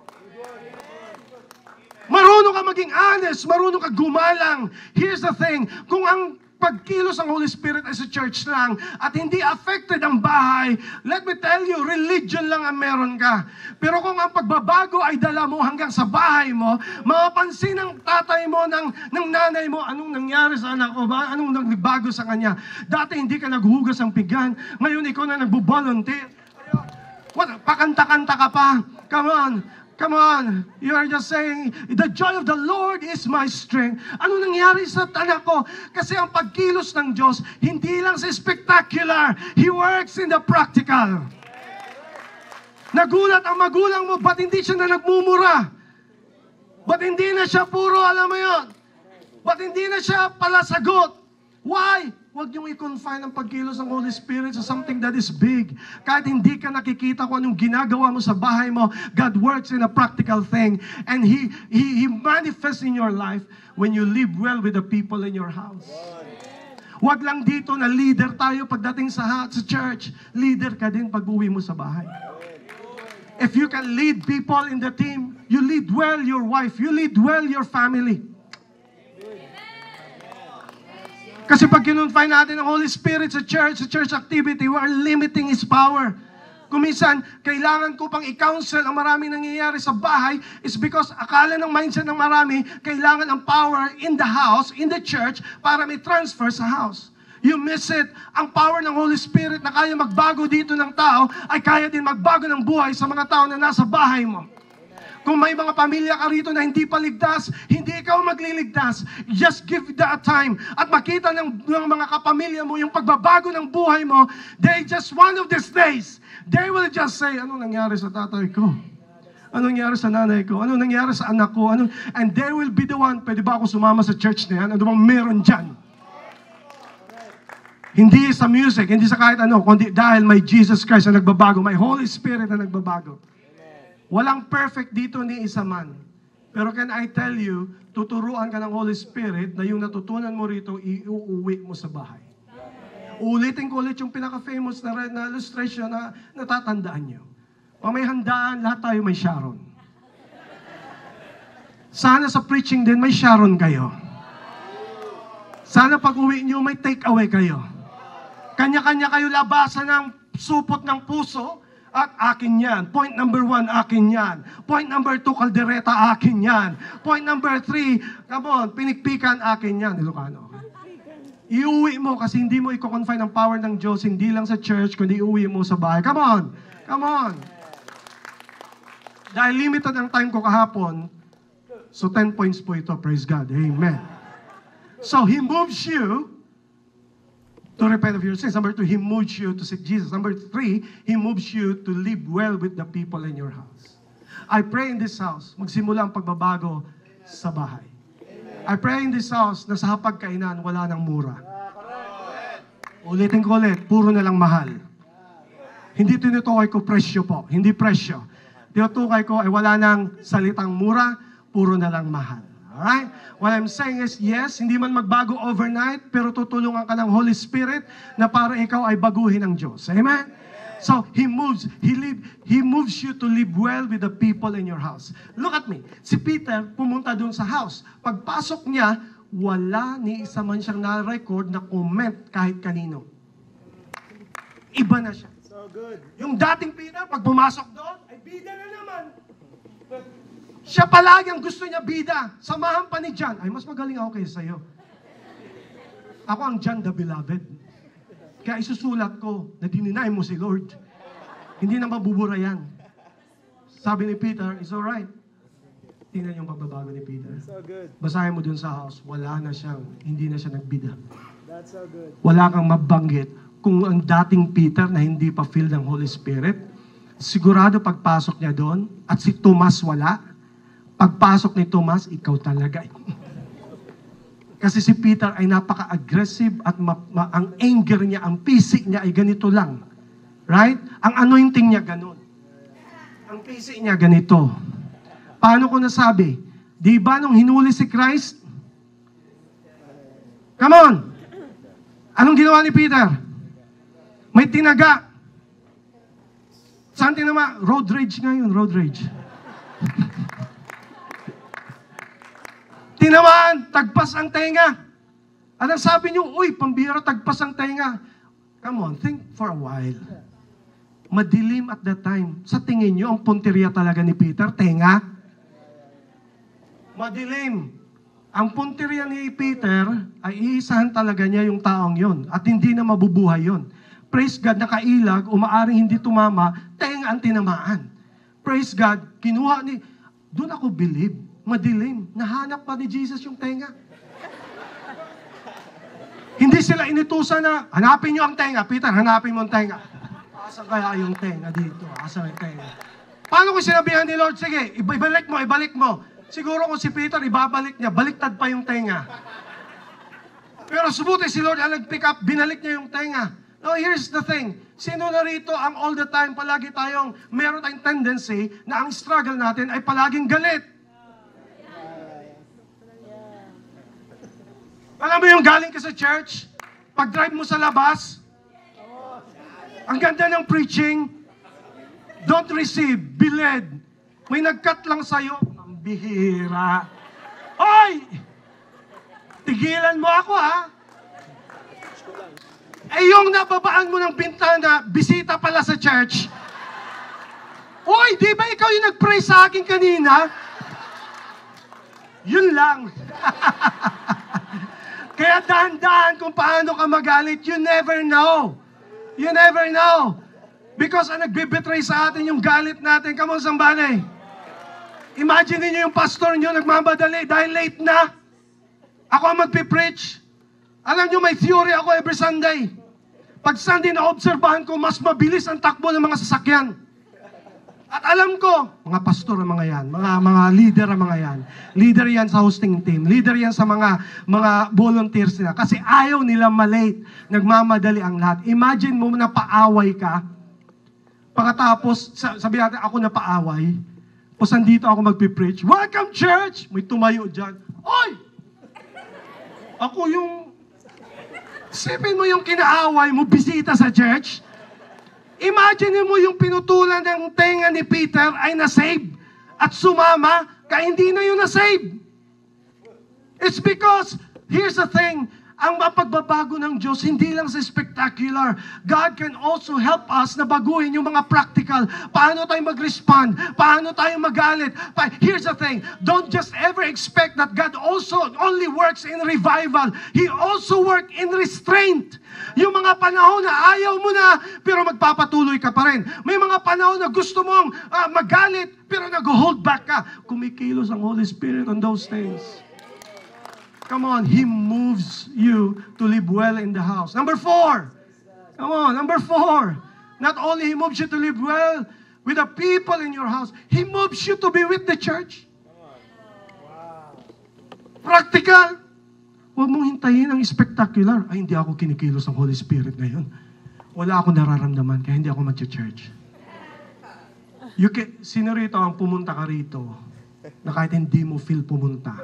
Marunong ka maging honest, marunong ka gumalang. Here's the thing, kung ang pagkilos ng Holy Spirit ay sa church lang at hindi affected ang bahay, let me tell you, religion lang ang meron ka. Pero kung ang pagbabago ay dala mo hanggang sa bahay mo, mapapansin ng tatay mo, ng nanay mo, anong nangyari sa anak ko ba? Anong nagbago sa kanya? Dati hindi ka naghugas ng pinggan, ngayon ikaw na nagbo-volunteer. Pakanta-kanta ka pa. Come on. Come on, you are just saying, the joy of the Lord is my strength. Ano nangyari sa anak ko? Kasi ang pagkilos ng Diyos, hindi lang sa spectacular. He works in the practical. Nagulat ang magulang mo, ba't hindi siya na nagmumura? Ba't hindi na siya puro, alam mo yun? Ba't hindi na siya palasagot? Why? Huwag niyong i-confine ang pagkilos ng Holy Spirit sa something that is big. Kahit hindi ka nakikita kung anong ginagawa mo sa bahay mo, God works in a practical thing. And He manifests in your life when you live well with the people in your house. Huwag lang dito na leader tayo pagdating sa church. Leader ka din pag uwi mo sa bahay. If you can lead people in the team, you lead well your wife, you lead well your family. Kasi pag kinonfine natin ang Holy Spirit sa church activity, we are limiting His power. Kung minsan, kailangan ko pang i-counsel ang maraming nangyayari sa bahay is because akala ng mindset ng marami, kailangan ang power in the house, in the church, para may transfer sa house. You miss it. Ang power ng Holy Spirit na kaya magbago dito ng tao, ay kaya din magbago ng buhay sa mga tao na nasa bahay mo. Kung may mga pamilya ka rito na hindi pa ligtas, hindi ikaw magliligtas. Just give that time. At makita ng mga kapamilya mo yung pagbabago ng buhay mo, they just one of these days, they will just say, anong nangyari sa tatay ko? Anong nangyari sa nanay ko? Anong nangyari sa anak ko? And they will be the one, pwede ba ako sumama sa church na yan? Ano bang meron dyan? Hindi sa music, hindi sa kahit ano, kundi dahil may Jesus Christ na nagbabago, may Holy Spirit na nagbabago. Walang perfect dito ni isa man. Pero can I tell you, tuturuan ka ng Holy Spirit na yung natutunan mo rito, iuuwi mo sa bahay. Ulitin ko ulit yung pinaka-famous na illustration na natatandaan nyo. Pag may handaan, lahat tayo may Sharon. Sana sa preaching din, may Sharon kayo. Sana pag uwi nyo, may take away kayo. Kanya-kanya kayo labasan ng supot ng puso, at akin yan. Point number 1, akin yan. Point number 2, kaldereta, akin yan. Point number 3, come on, pinikpikan, akin yan. Ilocano. Iuwi mo kasi hindi mo i-confine ang power ng Diyos, hindi lang sa church, kundi iuwi mo sa bahay. Come on. Come on. Dahil limited ang time ko kahapon, so 10 points po ito. Praise God. Amen. So, He moves you to repent of your sins. Number 2, He moves you to seek Jesus. Number 3, He moves you to live well with the people in your house. I pray in this house, magsimula ang pagbabago sa bahay. I pray in this house na sa hapagkainan, wala nang mura. Ulitin ko ulit, puro na lang mahal. Hindi tinutukoy ko presyo po, hindi presyo. Tinutukoy ko ay wala nang salitang mura, puro na lang mahal. Alright? What I'm saying is, yes, hindi man magbago overnight, pero tutulungan ka ng Holy Spirit na para ikaw ay baguhin ng Diyos. Amen? So, He moves you to live well with the people in your house. Look at me. Si Peter, pumunta dun sa house. Pagpasok niya, wala ni isa man siyang na-record na comment kahit kanino. Iba na siya. So good. Yung dating Peter, pag pumasok doon, ay bida na naman. Siya palagi ang gusto niya bida. Samahan pa ni John. Ay, mas magaling ako kaysa sa'yo. Ako ang John the Beloved. Kaya isusulat ko na dininay mo si Lord. Hindi na mabubura yan. Sabi ni Peter, it's alright. Tingnan yung pagbabago ni Peter. So good. Basahin mo dun sa house, hindi na siya nagbida. That's so good. Wala kang mabanggit. Kung ang dating Peter na hindi pa filled ng Holy Spirit, sigurado pagpasok niya doon, at si Tomas wala, pagpasok ni Tomas, ikaw talaga. Kasi si Peter ay napaka-aggressive at ang anger niya, ang pisik niya ay ganito lang. Right? Ang anointing niya ganun. Ang pisik niya ganito. Paano ko nasabi? Di ba nung hinuli si Christ? Come on! Anong ginawa ni Peter? May tinaga. Saan tinama? Road rage ngayon, road rage. Tinamaan, tagpas ang tenga. Anong sabi niyo, uy, pambira, tagpas ang tenga. Come on, think for a while. Madilim at that time. Sa tingin niyo, ang punteriya talaga ni Peter, tenga? Madilim. Ang punteriya ni Peter, ay iisahan talaga niya yung taong yon at hindi na mabubuhay yon. Praise God, nakailag, umaaring hindi tumama, tenga ang tinamaan. Praise God, kinuha ni, doon ako believe, madilim. Nahanap pa ni Jesus yung tenga. Hindi sila inutusan na, hanapin nyo ang tenga. Peter, hanapin mo ang tenga. Asan kaya yung tenga dito? Asan yung tenga? Paano kung sinabihan ni Lord, sige, ibalik mo, ibalik mo. Siguro kung si Peter, ibabalik niya, baliktad pa yung tenga. Pero subuti si Lord ang nag-pick up, binalik niya yung tenga. No, here's the thing. Sino na rito ang all the time, palagi tayong, meron tayong tendency na ang struggle natin ay palaging galit. Alam mo yung galing ka sa church, pag-drive mo sa labas, ang ganda ng preaching, don't receive, biled. May nag-cut lang sa'yo, ang bihira. Oy! Tigilan mo ako, ha? Eh, yung nababaan mo ng bintana, bisita pala sa church. Oy, di ba ikaw yung nag-pray sa akin kanina? Yun lang. Kaya dahan-dahan kung paano ka magalit, you never know. You never know. Because ang nagbibetray sa atin yung galit natin. Come on, somebody. Imagine niyo yung pastor niyo nagmamadali dahil late na. Ako ang magpipreach. Alam niyo, may theory ako every Sunday. Pag Sunday na obserbahan ko, mas mabilis ang takbo ng mga sasakyan. At alam ko, mga pastor ang mga yan, mga leader ang mga yan. Leader yan sa hosting team. Leader yan sa mga volunteers nila. Kasi ayaw nila malate. Nagmamadali ang lahat. Imagine mo na paaway ka. Pagkatapos, sabi natin, ako na paaway. Tapos andito ako magpipreach. Welcome church! May tumayo dyan. Oy! Ako yung... Sipin mo yung kinaaway mo, bisita sa church. Imagine mo yung pinutulan ng tenga ni Peter ay nasave at sumama, kaya hindi na yun nasave. It's because, here's the thing, ang mapagbabago ng Diyos, hindi lang sa spectacular. God can also help us na baguhin yung mga practical. Paano tayo mag-respond? Paano tayo magalit? Here's the thing, don't just ever expect that God also only works in revival. He also works in restraint. Yung mga panahon na ayaw mo na, pero magpapatuloy ka pa rin. May mga panahon na gusto mong magalit, pero nag-hold back ka. Kumikilos ang Holy Spirit on those things. Come on, He moves you to live well in the house. Number 4. Come on, number 4. Not only He moves you to live well with the people in your house, He moves you to be with the church. Practical. Huwag mong hintayin ang spectacular. Ay, hindi ako kinikilos ng Holy Spirit ngayon. Wala akong nararamdaman, kaya hindi ako mag-church. Sino rito ang pumunta ka rito na kahit hindi mo feel pumunta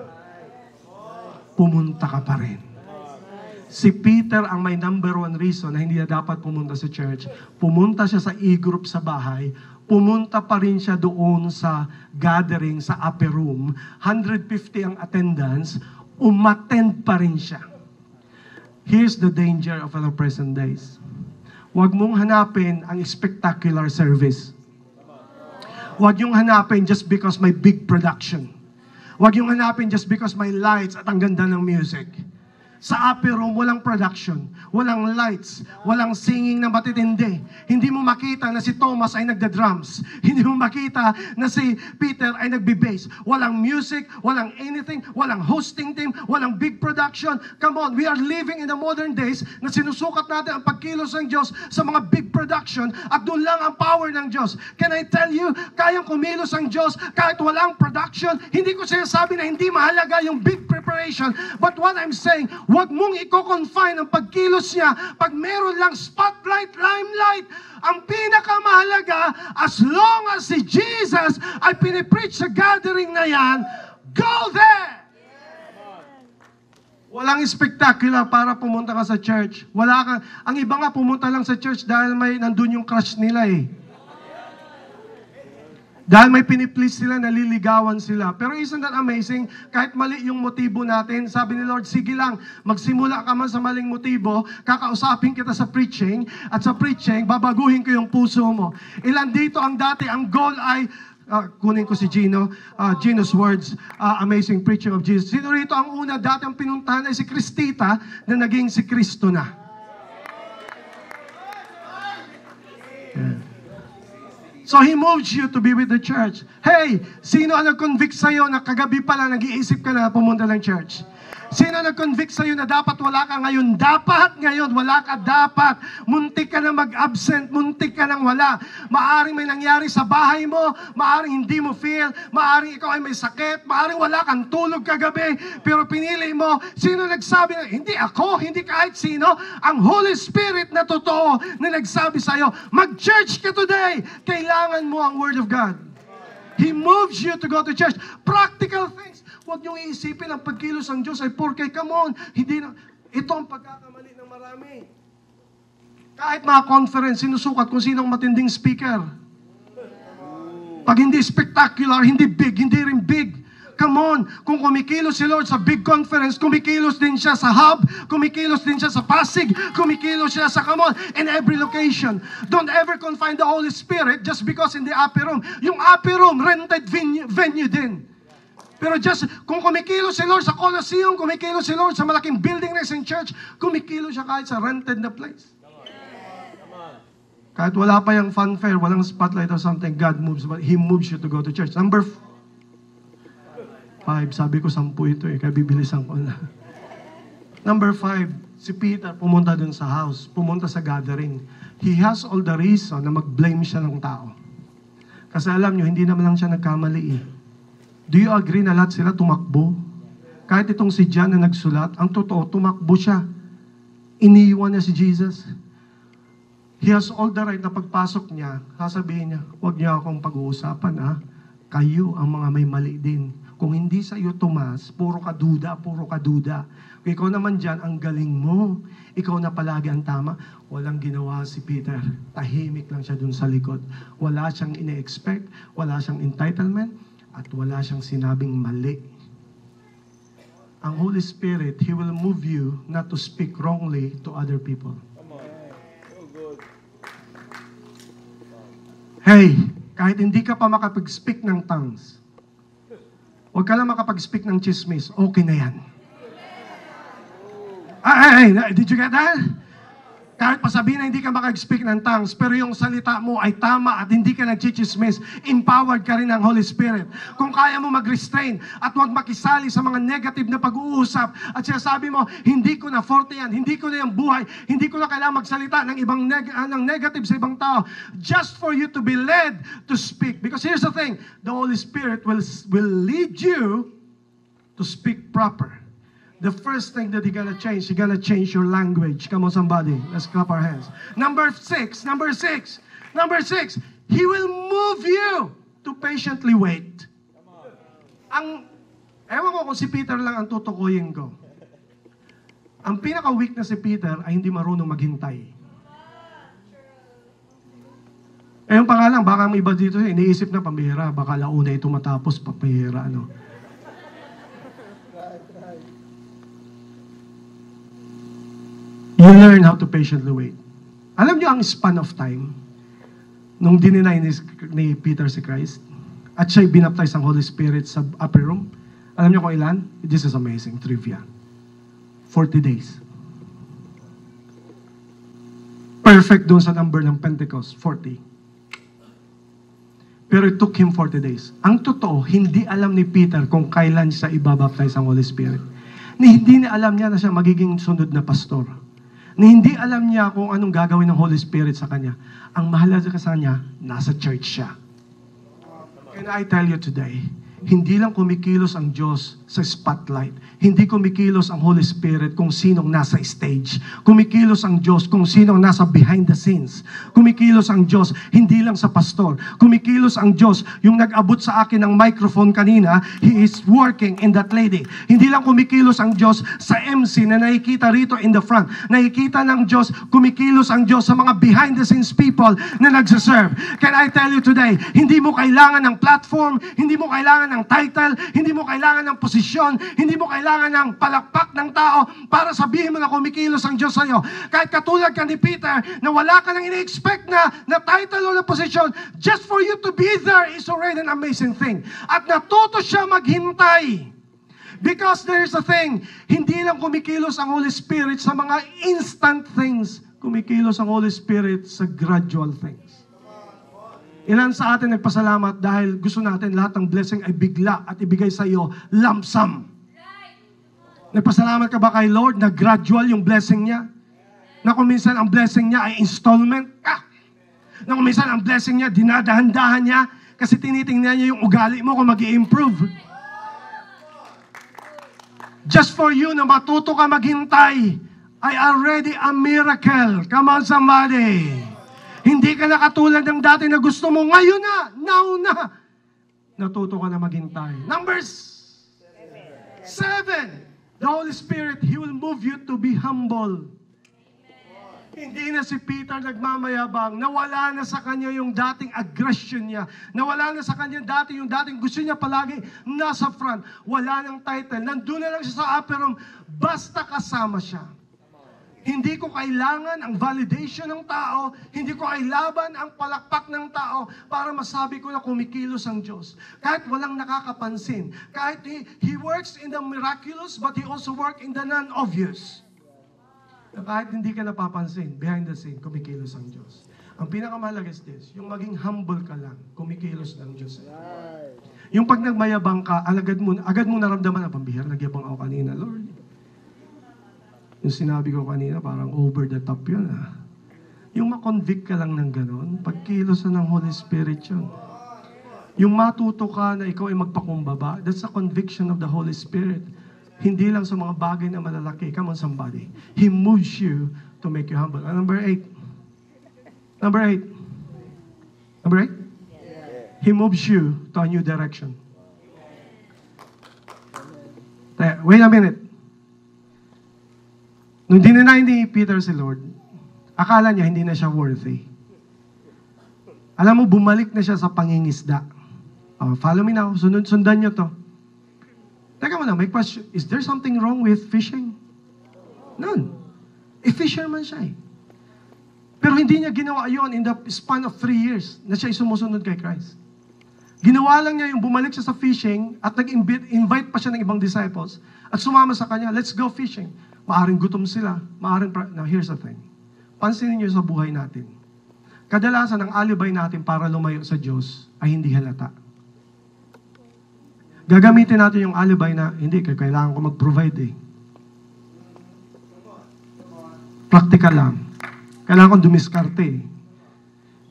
ka pa rin. Si Peter ang may number 1 reason na hindi na dapat pumunta sa church. Pumunta siya sa e-group sa bahay. Pumunta pa rin siya doon sa gathering, sa upper room. 150 ang attendance. Umattend pa rin siya. Here's the danger of our present days. Huwag mong hanapin ang spectacular service. Huwag yung hanapin just because may big production. Huwag yung hanapin just because may lights at ang ganda ng music. Sa upper room, walang production, walang lights, walang singing na matitindi. Hindi mo makita na si Thomas ay nagda-drums. Hindi mo makita na si Peter ay nagbe-bass. Walang music, walang anything, walang hosting team, walang big production. Come on, we are living in the modern days na sinusukat natin ang pagkilos ng Diyos sa mga big production at doon lang ang power ng Diyos. Can I tell you, kayang kumilos ang Diyos kahit walang production. Hindi ko sinasabi na hindi mahalaga yung big preparation, but what I'm saying, huwag mong i-confine ang pagkilos niya pag meron lang spotlight, limelight. Ang pinakamahalaga, as long as si Jesus ay pinipreach sa gathering na yan, go there! Walang spectacular para pumunta ka sa church. Ang iba nga pumunta lang sa church dahil may nandun yung crush nila eh. Dahil may piniplease sila, naliligawan sila. Pero isn't that amazing? Kahit mali yung motibo natin, sabi ni Lord, sige lang, magsimula ka man sa maling motibo, kakausapin kita sa preaching, at sa preaching, babaguhin ko yung puso mo. Ilan dito ang dati, ang goal ay, kunin ko si Gino, Gino's words, amazing preaching of Jesus. Sino rito ang una, dati ang pinuntahan ay si Cristita, na naging si Kristo na. Yeah. So He moves you to be with the church. Hey, sino ang nag-convict sa'yo na kagabi pala nag-iisip ka na pumunta ng church? Sino nag-convict sa'yo na dapat wala ka ngayon? Dapat ngayon, wala ka dapat. Muntik ka na mag-absent, muntik ka nang wala. Maaring may nangyari sa bahay mo, maaring hindi mo feel, maaring ikaw ay may sakit, maaring wala kang tulog kagabi, pero pinili mo. Sino nagsabi na, hindi ako, hindi kahit sino, ang Holy Spirit na totoo na nagsabi sa'yo, mag-church ka today. Kailangan mo ang Word of God. He moves you to go to church. Practical things. Huwag niyong iisipin ang pagkilos ng Diyos ay porke, come on. Hindi na, ito ang pagkakamali ng marami. Kahit mga conference, sinusukat kung sinong matinding speaker. Pag hindi spectacular, hindi big, hindi rin big. Come on, kung kumikilos si Lord sa big conference, kumikilos din siya sa hub, kumikilos din siya sa Pasig, kumikilos siya sa, come on, in every location. Don't ever confine the Holy Spirit just because in the upper room. Yung upper room, rented venue din. Pero just, kung kumikilos si Lord sa Colosseum, kumikilos si Lord sa malaking building na isang church, kumikilos siya kahit sa rented na place. Kahit wala pa yung fanfare, walang spotlight or something, God moves, but He moves you to go to church. Number 5, sabi ko 10 ito kaya bibilisan ko na. Number 5, si Peter pumunta dun sa house, pumunta sa gathering. He has all the reason na mag-blame siya ng tao. Kasi alam nyo, hindi naman lang siya nagkamali Do you agree na lahat sila tumakbo? Kahit itong si John na nagsulat, ang totoo, tumakbo siya. Iniiwan niya si Jesus. He has all the right na pagpasok niya, sasabihin niya, huwag niya akong pag-uusapan, ha? Kayo ang mga may mali din. Kung hindi sa iyo, Tomas, puro ka duda, puro ka duda. Kung ikaw naman dyan, ang galing mo. Ikaw na palagi ang tama. Walang ginawa si Peter. Tahimik lang siya dun sa likod. Wala siyang ine-expect, wala siyang entitlement, at wala siyang sinabing mali. Ang Holy Spirit, He will move you not to speak wrongly to other people. So good. Hey, kahit hindi ka pa makapag-speak ng tongues, huwag ka lang makapag-speak ng chismis, okay na yan. Did you get that? Kahit pasabihin na hindi ka makag-speak ng tongues, pero yung salita mo ay tama at hindi ka nag-chismis, empowered ka rin ng Holy Spirit. Kung kaya mo mag-restrain at huwag makisali sa mga negative na pag-uusap at sinasabi mo, hindi ko na forte yan, hindi ko na yung buhay, hindi ko na kailangan magsalita ng ibang ng negative sa ibang tao, just for you to be led to speak. Because here's the thing, the Holy Spirit will lead you to speak proper. The first thing that He's gonna change your language. Come on, somebody. Let's clap our hands. Number six. He will move you to patiently wait. Ewan ko kung si Peter lang ang tutukuyin ko. Ang pinaka-weak na si Peter ay hindi marunong maghintay. Yung pangalan, baka may iba dito, iniisip na pambihira, baka launa ito matapos, papihira, ano. You learn how to patiently wait. Alam niyo ang span of time nung dininay ni Peter si Christ at siya'y binaptize ng Holy Spirit sa upper room? Alam niyo kung ilan? This is amazing trivia. 40 days. Perfect doon sa number ng Pentecost, 40. Pero it took him 40 days. Ang totoo, hindi alam ni Peter kung kailan siya ibabaptize ng Holy Spirit. Hindi niya alam niya na siya magiging sunod na pastor. Hindi alam niya kung anong gagawin ng Holy Spirit sa kanya. Ang mahalaga sa kanya, nasa church siya. Can I tell you today, hindi lang kumikilos ang Diyos sa spotlight. Hindi kumikilos ang Holy Spirit kung sinong nasa stage. Kumikilos ang Diyos kung sinong nasa behind the scenes. Kumikilos ang Diyos hindi lang sa pastor. Kumikilos ang Diyos yung nag-abot sa akin ng microphone kanina, He is working in that lady. Hindi lang kumikilos ang Diyos sa MC na nakikita rito in the front. Nakikita ng Diyos, kumikilos ang Diyos sa mga behind the scenes people na nagsiserve. Can I tell you today, hindi mo kailangan ng platform, hindi mo kailangan ng title, hindi mo kailangan ng posisyon, hindi mo kailangan ng palakpak ng tao para sabihin mo na kumikilos ang Diyos sa iyo. Kahit katulad ka ni Peter na wala ka nang ini-expect na title o na posisyon, just for you to be there is already an amazing thing. At natuto siya maghintay. Because there's a thing, hindi lang kumikilos ang Holy Spirit sa mga instant things, kumikilos ang Holy Spirit sa gradual things. Ilan sa atin nagpasalamat dahil gusto natin lahat ng blessing ay bigla at ibigay sa iyo lump sum. Nagpasalamat ka ba kay Lord na gradual yung blessing niya? Na kung minsan ang blessing niya ay installment ka. Na kung minsan ang blessing niya, dinadahan-dahan niya kasi tinitingnan niya yung ugali mo kung mag-i-improve. Just for you na matuto ka maghintay ay already a miracle. Come on, somebody. Hindi ka na katulad ng dati na gusto mo, ngayon na, now na. Natuto ka na maghintay. Numbers 7. The Holy Spirit, He will move you to be humble. Hindi na si Peter nagmamayabang. Nawala na sa kanya yung dating aggression niya. Nawala na sa kanya yung dating gusto niya palagi nasa front. Wala nang title. Nandun na lang siya sa upper room. Basta kasama siya. Hindi ko kailangan ang validation ng tao. Hindi ko kailangan ang palakpak ng tao para masabi ko na kumikilos ang Diyos. Kahit walang nakakapansin. Kahit He works in the miraculous, but He also works in the non-obvious. Na kahit hindi ka napapansin, behind the scene, kumikilos ang Diyos. Ang pinakamahalaga is this, yung maging humble ka lang, kumikilos ng Diyos. Yung pag nagmayabang ka, agad mo naramdaman, pambihira, nagyabang ako kanina, Lord. Yung sinabi ko kanina, parang over the top yun. Yung makonvict ka lang ng ganon, pagkilos ng Holy Spirit yun. Yung matuto ka na ikaw ay magpakumbaba, that's a conviction of the Holy Spirit. Hindi lang sa mga bagay na malalaki. Come on, somebody. He moves you to make you humble. Number 8. Number 8. Number 8? He moves you to a new direction. Wait a minute. Nung dininay ni Peter si Lord, akala niya hindi na siya worthy. Alam mo, bumalik na siya sa pangingisda. Follow me now. Sundan niyo to. Teka mo na, may question. Is there something wrong with fishing? None. Fisherman siya eh. Pero hindi niya ginawa yon in the span of 3 years na siya sumusunod kay Christ. Ginawa lang niya yung bumalik siya sa fishing at nag-invite pa siya ng ibang disciples at sumama sa kanya, let's go fishing. Maaring gutom sila. Now, here's the thing. Pansinin niyo sa buhay natin. Kadalasan, ang alibay natin para lumayo sa Diyos ay hindi halata. Gagamitin natin yung alibay na, hindi, kailangan ko mag-provide eh. Practical lang. Kailangan kong dumiskarte eh.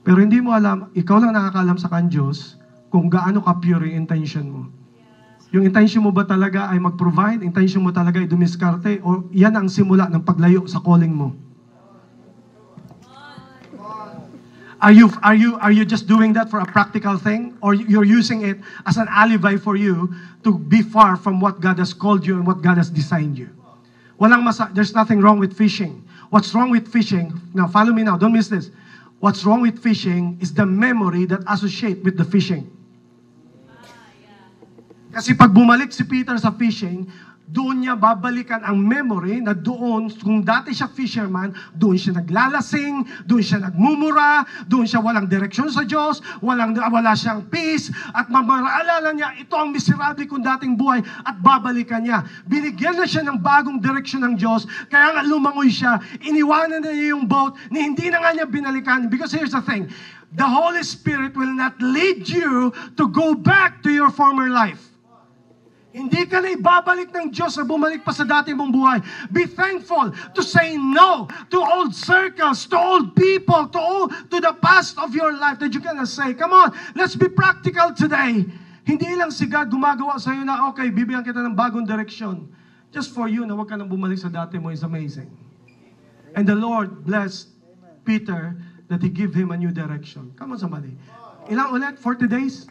Pero hindi mo alam, ikaw lang nakakaalam sa kan Diyos kung gaano ka-pure yung intention mo. Yung intention mo ba talaga ay mag-provide? Intention mo talaga ay dumiskarte? O yan ang simula ng paglayo sa calling mo? Are you just doing that for a practical thing? Or you're using it as an alibi for you to be far from what God has called you and what God has designed you? There's nothing wrong with fishing. What's wrong with fishing? Now, follow me now. Don't miss this. What's wrong with fishing is the memory that associate with the fishing. Kasi pag bumalik si Peter sa fishing, doon niya babalikan ang memory na doon, kung dati siya fisherman, doon siya naglalasing, doon siya nagmumura, doon siya walang direksyon sa Diyos, wala siyang peace, at mamaalala niya, ito ang miserable kong dating buhay, at babalikan niya. Binigyan na siya ng bagong direksyon ng Diyos, kaya nga lumangoy siya, iniwanan na niya yung boat, ni hindi na nga niya binalikan. Because here's the thing, the Holy Spirit will not lead you to go back to your former life. Hindi ka na ibabalik ng Diyos na bumalik pa sa dati mong buhay. Be thankful to say no to old circles, to old people, to the past of your life that you cannot say, come on, let's be practical today. Hindi lang si God gumagawa sa'yo na, okay, bibigyan kita ng bagong direksyon. Just for you na huwag ka nang bumalik sa dati mo is amazing. And the Lord blessed Peter that He give him a new direction. Come on, somebody. Ilang ulit? 40 days?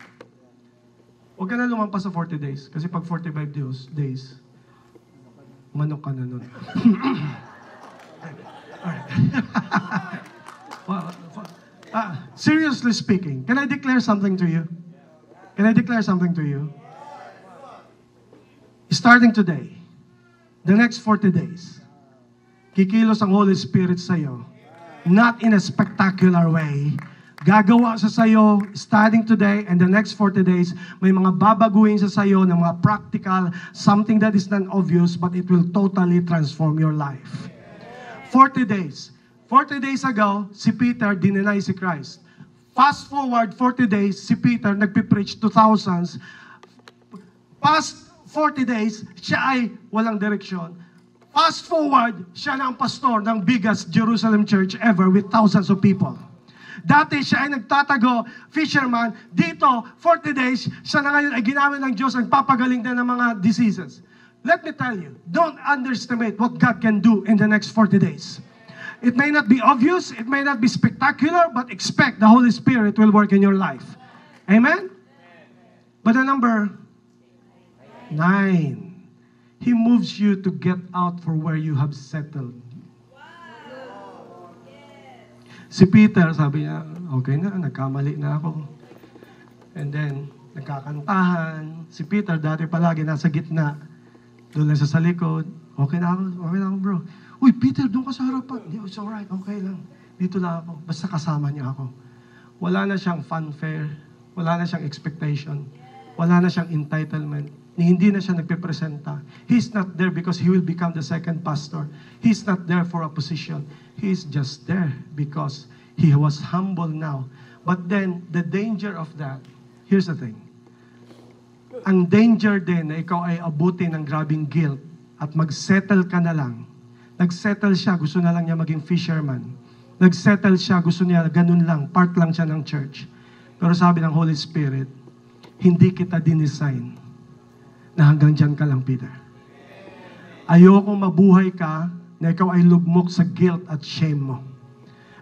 Huwag ka na lumampas sa 40 days. Kasi pag 45 days, manok ka na nun. Seriously speaking, can I declare something to you? Can I declare something to you? Starting today, the next 40 days, kikilos ang Holy Spirit sa'yo, not in a spectacular way. Gagawa sa sa'yo, starting today and the next 40 days, may mga babaguhin sa sa'yo ng mga practical, something that is not obvious, but it will totally transform your life. 40 days. 40 days ago, si Peter dinenay si Christ. Fast forward 40 days, si Peter nagpipreach to thousands. Past 40 days, siya ay walang direksyon. Fast forward, siya na ang pastor ng biggest Jerusalem church ever with thousands of people. Dati siya ay nagtatago, fisherman. Dito, 40 days, siya na ngayon ay ginamit ng Diyos, nagpapagaling din ng mga diseases. Let me tell you, don't underestimate what God can do in the next 40 days. It may not be obvious, it may not be spectacular, but expect the Holy Spirit will work in your life. Amen? But the number 9, He moves you to get out for where you have settled. Si Peter, sabi niya, okay na, nagkamali na ako. And then, nagkakantahan. Si Peter, dati palagi nasa gitna. Doon lang sa likod. Okay na ako bro. Uy, Peter, doon ka sa harapan. It's alright, okay lang. Dito lang ako. Basta kasama niya ako. Wala na siyang fanfare. Wala na siyang expectation. Wala na siyang entitlement. Hindi na siya nagpipresenta. He's not there because he will become the second pastor. He's not there for a position. He's just there because he was humble now. But then, the danger of that, here's the thing. Ang danger din na ikaw ay abutin ng grabing guilt at mag-settle ka na lang. Nag-settle siya, gusto na lang niya maging fisherman. Nag-settle siya, gusto niya ganun lang, part lang siya ng church. Pero sabi ng Holy Spirit, hindi kita dinesign na hanggang dyan ka lang, Peter. Ayokong mabuhay ka na ikaw ay lugmok sa guilt at shame mo.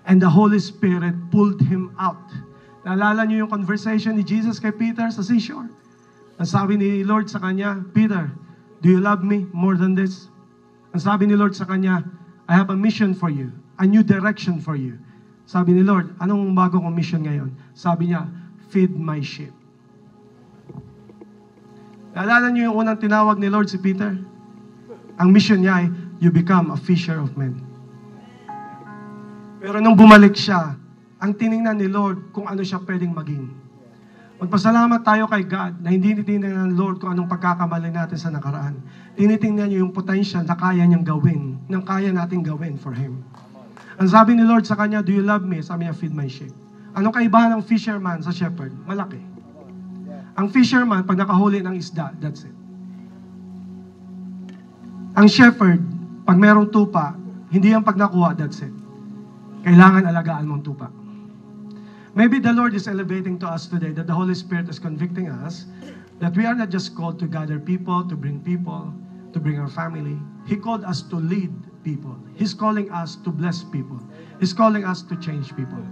And the Holy Spirit pulled him out. Naalala niyo yung conversation ni Jesus kay Peter sa seashore? Ang sabi ni Lord sa kanya, Peter, do you love me more than this? Ang sabi ni Lord sa kanya, I have a mission for you, a new direction for you. Sabi ni Lord, anong bago kong mission ngayon? Sabi niya, feed my sheep. Naalala niyo yung unang tinawag ni Lord si Peter? Ang mission niya ay, you become a fisher of men. Pero nung bumalik siya, ang tiningnan ni Lord kung ano siya pwedeng maging. Magpasalamat tayo kay God na hindi tinitingnan ng Lord kung anong pagkakamali natin sa nakaraan. Tinitingnan niyo yung potential na kaya niyang gawin, na kaya nating gawin for Him. Ang sabi ni Lord sa kanya, do you love me? Sabi niya, feed my sheep. Anong kaibahan ng fisherman sa shepherd? Malaki. Ang fisherman, pag nakahuli ng isda, that's it. Ang shepherd, pag merong tupa, hindi yan pag nakuha, that's it. Kailangan alagaan mong tupa. Maybe the Lord is elevating to us today that the Holy Spirit is convicting us that we are not just called to gather people, to bring our family. He called us to lead people. He's calling us to bless people. He's calling us to change people.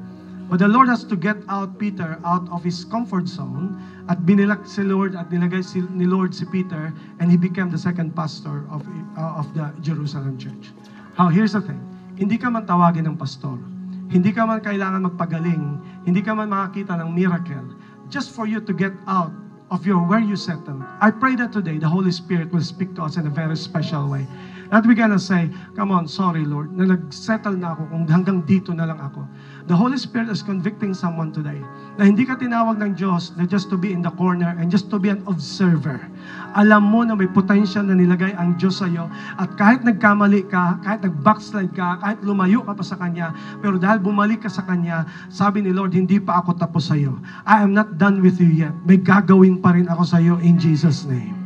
But the Lord has to get out Peter out of his comfort zone at binilak si Lord at nilagay ni Lord si Peter and he became the second pastor of the Jerusalem church. Here's the thing. Hindi ka man tawagin ng pastor. Hindi ka man kailangan magpagaling. Hindi ka man makakita ng miracle. Just for you to get out of where you settled. I pray that today the Holy Spirit will speak to us in a very special way. That we're gonna say, come on, sorry Lord, na nag-settle na ako kung hanggang dito na lang ako. The Holy Spirit is convicting someone today na hindi ka tinawag ng Diyos na just to be in the corner and just to be an observer. Alam mo na may potential na nilagay ang Diyos sa iyo at kahit nagkamali ka, kahit nag-backslide ka, kahit lumayo ka pa sa Kanya, pero dahil bumalik ka sa Kanya, sabi ni Lord, hindi pa ako tapos sa iyo. I am not done with you yet. May gagawin pa rin ako sa iyo in Jesus' name.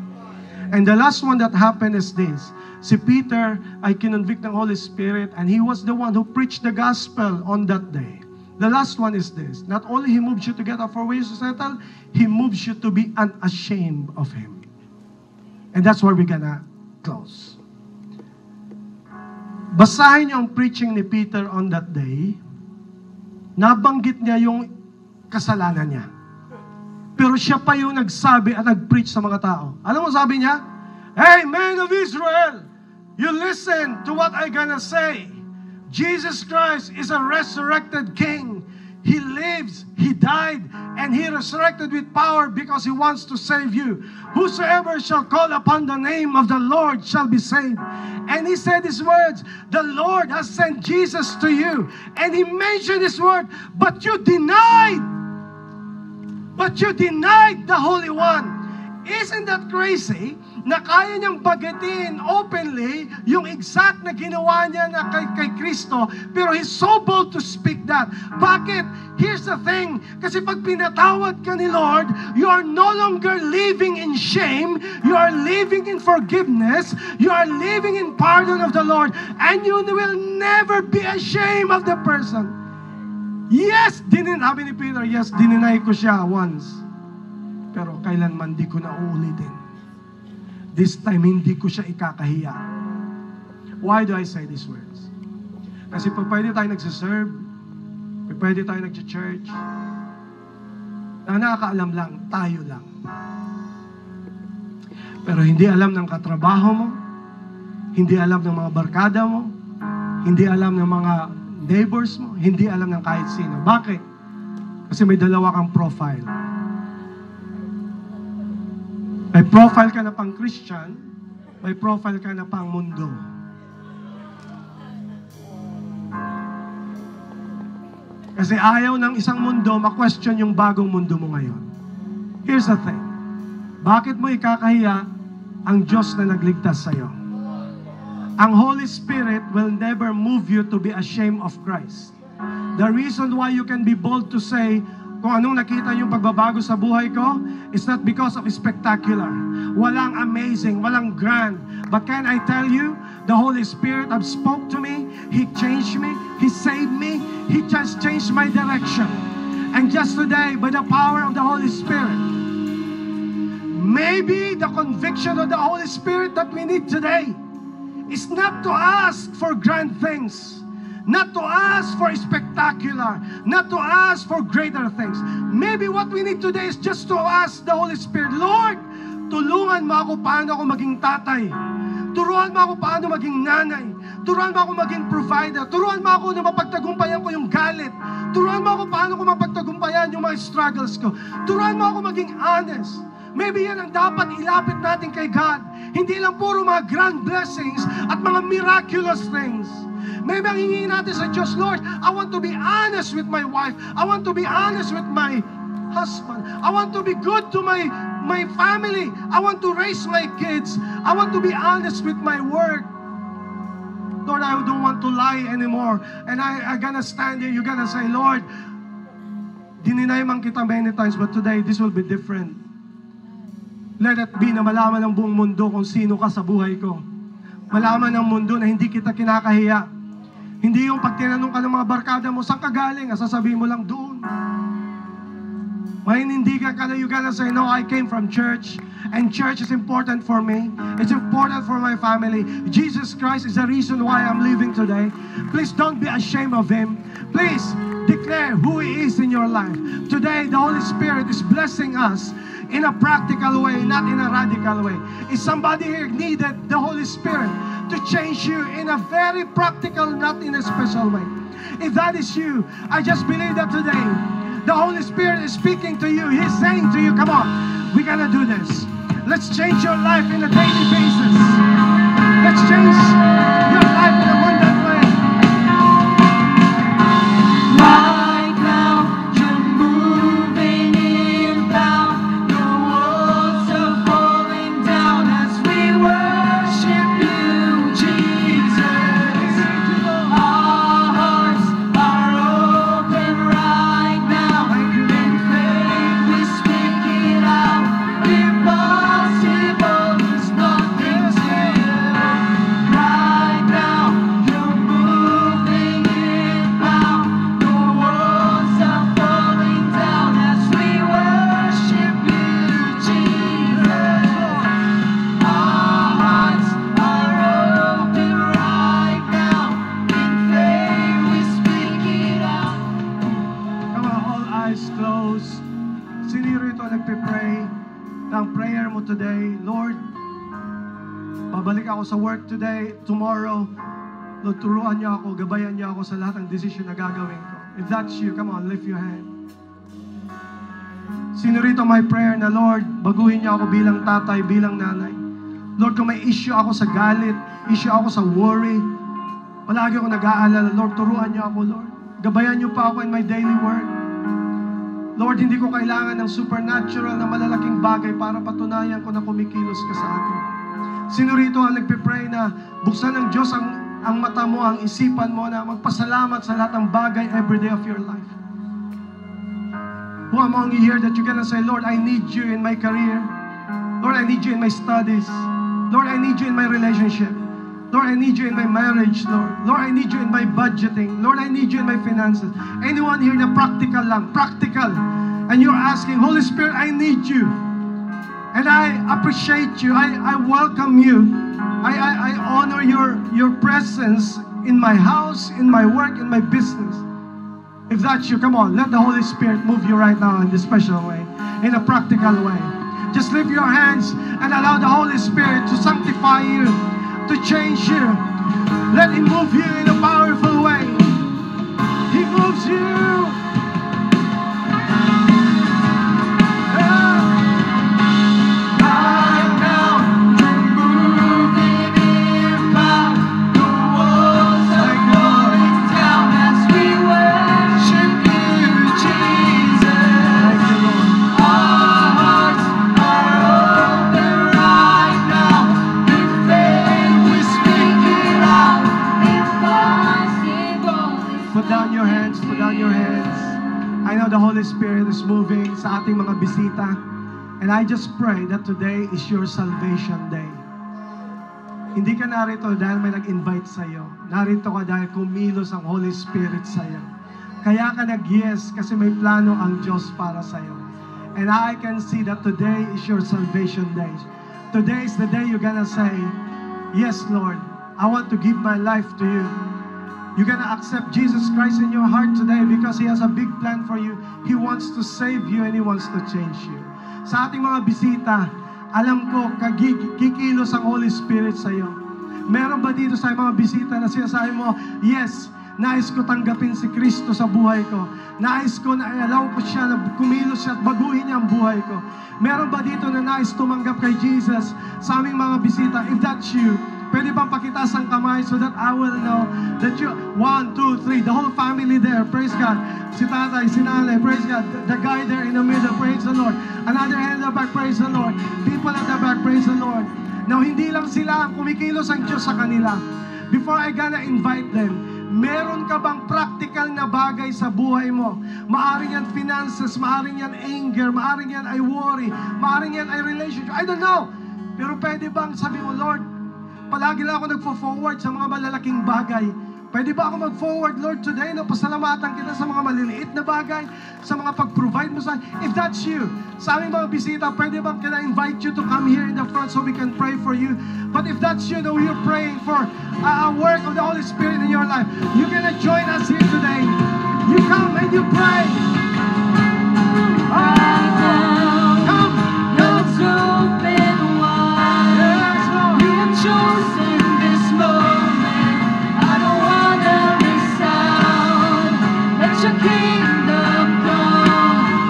And the last one that happened is this. Si Peter ay kinonvict ng Holy Spirit and he was the one who preached the gospel on that day. The last one is this. Not only He moves you to get up for ways to settle, He moves you to be unashamed of Him. And that's where we're gonna close. Basahin niyo ang preaching ni Peter on that day. Nabanggit niya yung kasalanan niya. Pero siya pa yung nagsabi at nag-preach sa mga tao. Alam mo sabi niya? Hey, men of Israel, you listen to what I'm gonna say. Jesus Christ is a resurrected King. He lives, He died, and He resurrected with power because He wants to save you. Whosoever shall call upon the name of the Lord shall be saved. And He said these words, the Lord has sent Jesus to you. And He mentioned this word, but you denied the Holy One. Isn't that crazy? Na kaya niyang bagitin openly yung exact na ginawa niya na kay Kristo, pero He's so bold to speak that. Bakit? Here's the thing, kasi pag pinatawad ka ni Lord, you are no longer living in shame, you are living in forgiveness, you are living in pardon of the Lord, and you will never be ashamed of the person. Yes, sabi ni Peter, yes, dininay ko siya once. Pero kailanman di ko na uulitin. This time, hindi ko siya ikakahiya. Why do I say these words? Kasi pag pwede tayo nagsiserve, pag pwede tayo nag-church, na nakakaalam lang, tayo lang. Pero hindi alam ng katrabaho mo, hindi alam ng mga barkada mo, hindi alam ng mga neighbors mo, hindi alam ng kahit sino. Bakit? Kasi may dalawa kang profile. May profile ka na pang Christian, may profile ka na pang mundo. Kasi ayaw ng isang mundo ma-question yung bagong mundo mo ngayon. Here's the thing. Bakit mo ikakahiya ang Diyos na nagligtas sa'yo? Ang Holy Spirit will never move you to be ashamed of Christ. The reason why you can be bold to say, kung anong nakita yung pagbabago sa buhay ko, it's not because of spectacular. Walang amazing, walang grand. But can I tell you, the Holy Spirit have spoke to me, He changed me, He saved me, He just changed my direction. And just today, by the power of the Holy Spirit, maybe the conviction of the Holy Spirit that we need today is not to ask for grand things, not to ask for spectacular, not to ask for greater things. Maybe what we need today is just to ask the Holy Spirit, Lord, tulungan mo ako paano ako maging tatay. Turuan mo ako paano maging nanay. Turuan mo ako maging provider. Turuan mo ako na mapagtagumpayan ko yung galit. Turuan mo ako paano ko mapagtagumpayan yung mga struggles ko. Turuan mo ako maging honest. Maybe yan ang dapat ilapit natin kay God. Hindi lang puro mga grand blessings at mga miraculous things. Maybe ang hingin natin sa Diyos, Lord, I want to be honest with my wife. I want to be honest with my husband. I want to be good to my family. I want to raise my kids. I want to be honest with my work. Lord, I don't want to lie anymore. And I'm gonna stand here, you're gonna say, Lord, dininay man kita many times, but today, this will be different. Let it be na malaman ng buong mundo kung sino ka sa buhay ko. Malaman ng mundo na hindi kita kinakahiya. Hindi yung pag tinanong ka ng mga barkada mo, saan ka galing? Sasabihin mo lang doon. Mahinindigan ka na, you gotta say, no, I came from church. And church is important for me. It's important for my family. Jesus Christ is the reason why I'm living today. Please don't be ashamed of Him. Please declare who He is in your life. Today, the Holy Spirit is blessing us in a practical way, not in a radical way. If somebody here needed the Holy Spirit to change you in a very practical, not in a special way. If that is you, I just believe that today, the Holy Spirit is speaking to you. He's saying to you, come on, we gotta do this. Let's change your life in a daily basis. Let's change your life in a abundant way. Right now, you're moving inbound. The walls are falling down as we worship you, Jesus. Our hearts are open right now. In faith, we speak it out. Impossible is nothing to you. Right now, today, Lord, babalik ako sa work today, tomorrow. Lord, turuan niyo ako, gabayan niyo ako sa lahat ng decision na gagawin ko. If that's you, come on, lift your hand. Sino rito may prayer na, Lord, baguhin niyo ako bilang tatay, bilang nanay. Lord, kung may issue ako sa galit, issue ako sa worry, palagi ako nag-aalala, Lord, turuan niyo ako, Lord. Gabayan niyo pa ako in my daily work. Lord, hindi ko kailangan ng supernatural na malalaking bagay para patunayan ko na kumikilos ka sa akin. Sino rito ang nagpipray na buksan ng Diyos ang mata mo, ang isipan mo na magpasalamat sa lahat ng bagay every day of your life? Who among you here that you're gonna say, Lord, I need you in my career. Lord, I need you in my studies. Lord, I need you in my relationship. Lord, I need you in my marriage, Lord. Lord, I need you in my budgeting. Lord, I need you in my finances. Anyone here na practical lang, practical, and you're asking, Holy Spirit, I need you. And I appreciate you. I welcome you. I honor your presence in my house, in my work, in my business. If that's you, come on, let the Holy Spirit move you right now in this special way, in a practical way. Just lift your hands and allow the Holy Spirit to sanctify you, to change you. Let Him move you in a powerful way. He moves you. The Holy Spirit is moving sa ating mga bisita, and I just pray that today is your salvation day. Hindi ka narito dahil may nag-invite sa iyo. Narito ka dahil kumilos ang Holy Spirit sa iyo. Kaya ka nag-yes kasi may plano ang Diyos para sa iyo. And I can see that today is your salvation day. Today is the day you're gonna say, yes, Lord, I want to give my life to you. You're gonna accept Jesus Christ in your heart today because He has a big plan for you. He wants to save you and He wants to change you. Sa ating mga bisita, alam ko, kikilos ang Holy Spirit sa iyo. Meron ba dito sa mga bisita na sinasabi mo, yes, nais ko tanggapin si Kristo sa buhay ko. Nais ko na i-allow ko siya na kumilos siya at baguhin niya ang buhay ko. Meron ba dito na nais tumanggap kay Jesus sa aming mga bisita? If that's you, pwede bang pakitaas ang kamay so that I will know that you, 1, 2, 3, the whole family there, praise God. Si tatay, si nanay, praise God. The guy there in the middle, praise the Lord. Another hand in the back, praise the Lord. People at the back, praise the Lord. Now, hindi lang sila, kumikilos ang Diyos sa kanila. Before I gonna invite them, meron ka bang practical na bagay sa buhay mo? Maaring yan finances, maaring yan anger, maaring yan ay worry, maaring yan ay relationship. I don't know. Pero pwede bang sabi mo, Lord, palagi lang ako nagpo-forward sa mga malalaking bagay. Pwede ba ako mag-forward, Lord, today na pasalamatan kita sa mga maliliit na bagay, sa mga pag-provide mo sa... If that's you, sa aming mga bisita, pwede bang can I invite you to come here in the front so we can pray for you? But if that's you, that we're praying for a work of the Holy Spirit in your life, you're gonna join us here today. You come and you pray. Come. Let's open wide. Yes, Lord. We've chosen this moment. I don't wanna miss out. Let your kingdom come.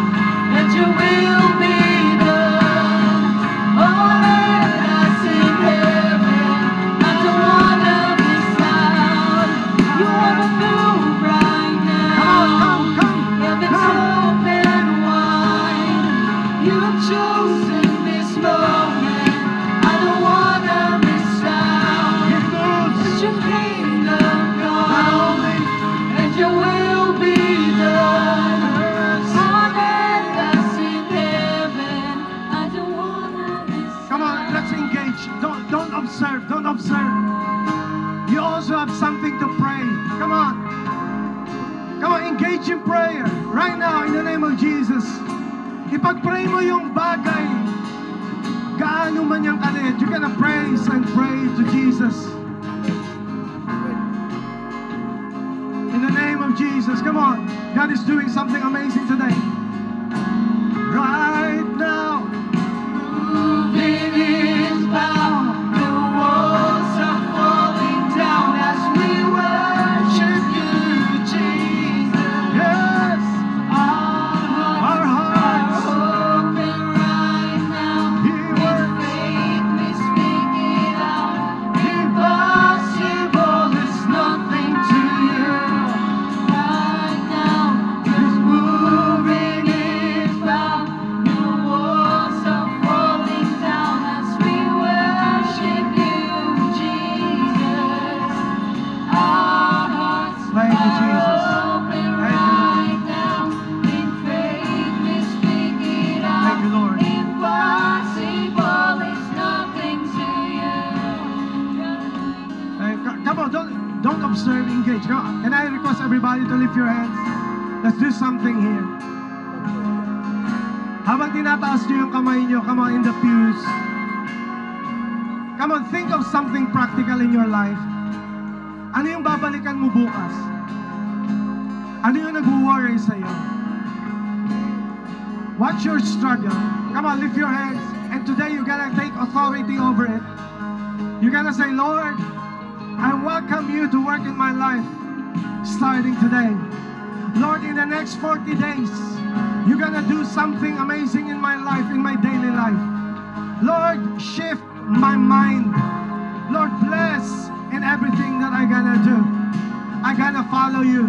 Let your will be done. On earth as in heaven. I don't wanna miss out. You wanna move right now. Come. Heaven's open wide. You've chosen this moment. I don't wanna miss out. He moves. Let your kingdom Not come. only And your will be done. On earth as in heaven. I don't wanna miss out. Come on, let's engage. Don't observe. Don't observe. You also have something to pray. Come on. Come on, engage in prayer. Right now, in the name of Jesus. Ipag-pray mo yung bagay. Gaano man yung kalit. You're gonna praise and pray to Jesus. In the name of Jesus. Come on. God is doing something amazing today. Right now. Moving you, Jesus. Open Thank you, Lord. right now. In faith we speak it out. Thank you, Lord. Impossible is nothing to you. Hey, come on, don't observe, engage. Come on. Can I request everybody to lift your hands? Let's do something here. Habang tinataas nyo yung kamay nyo, come on, in the pews. Come on, think of something practical in your life. Ano yung babalikan mo bukas? Ano yung nag-worry sa'yo? What's your struggle? Come on, lift your hands. And today you're gonna take authority over it. You're gonna say, Lord, I welcome you to work in my life starting today. Lord, in the next 40 days, you're gonna do something amazing in my life, in my daily life. Lord, shift my mind. Lord, bless in everything that I'm gonna do. I'm gonna follow you.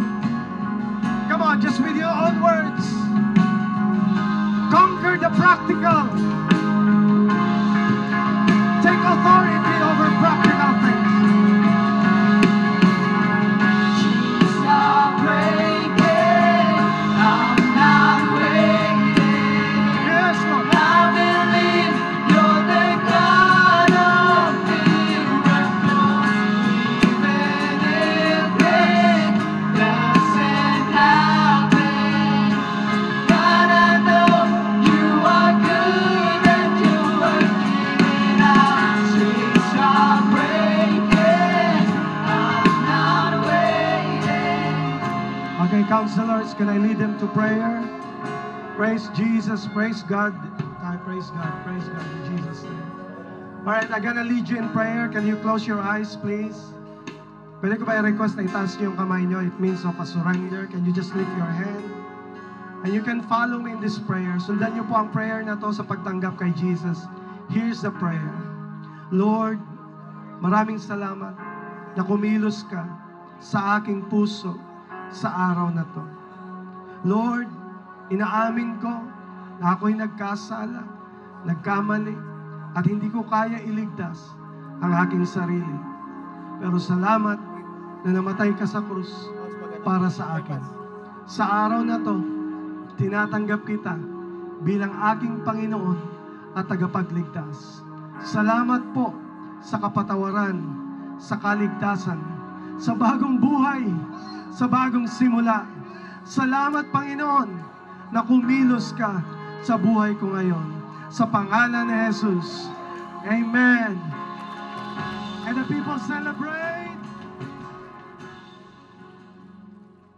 Come on, just with your own words. Conquer the practical. Take authority over practical things. Chains are breaking. I'm not waiting. Yes, Lord. I believe you're the God of miracles. Even if it doesn't happen, God, I know you are good and you're working it out. Chains are breaking. I'm not waiting. Okay, counselors, can I lead them to prayer? Praise Jesus, praise God. Praise God in Jesus' name. Alright, I'm gonna lead you in prayer. Can you close your eyes, please? Pwede ko ba i-request na itaas niyo yung kamay niyo? It means of a surrender. Can you just lift your hand? And you can follow me in this prayer. Sundan niyo po ang prayer na to sa pagtanggap kay Jesus. Here's the prayer. Lord, maraming salamat na kumilos ka sa aking puso sa araw na to. Lord, inaamin ko na ako'y nagkasala, nagkamali, at hindi ko kaya iligtas ang aking sarili. Pero salamat na namatay ka sa krus para sa akin. Sa araw na to, tinatanggap kita bilang aking Panginoon at tagapagligtas. Salamat po sa kapatawaran, sa kaligtasan, sa bagong buhay, sa bagong simula. Salamat, Panginoon, na kumilos ka sa buhay ko ngayon. Sa pangalan ni Jesus. Amen. And the people celebrate.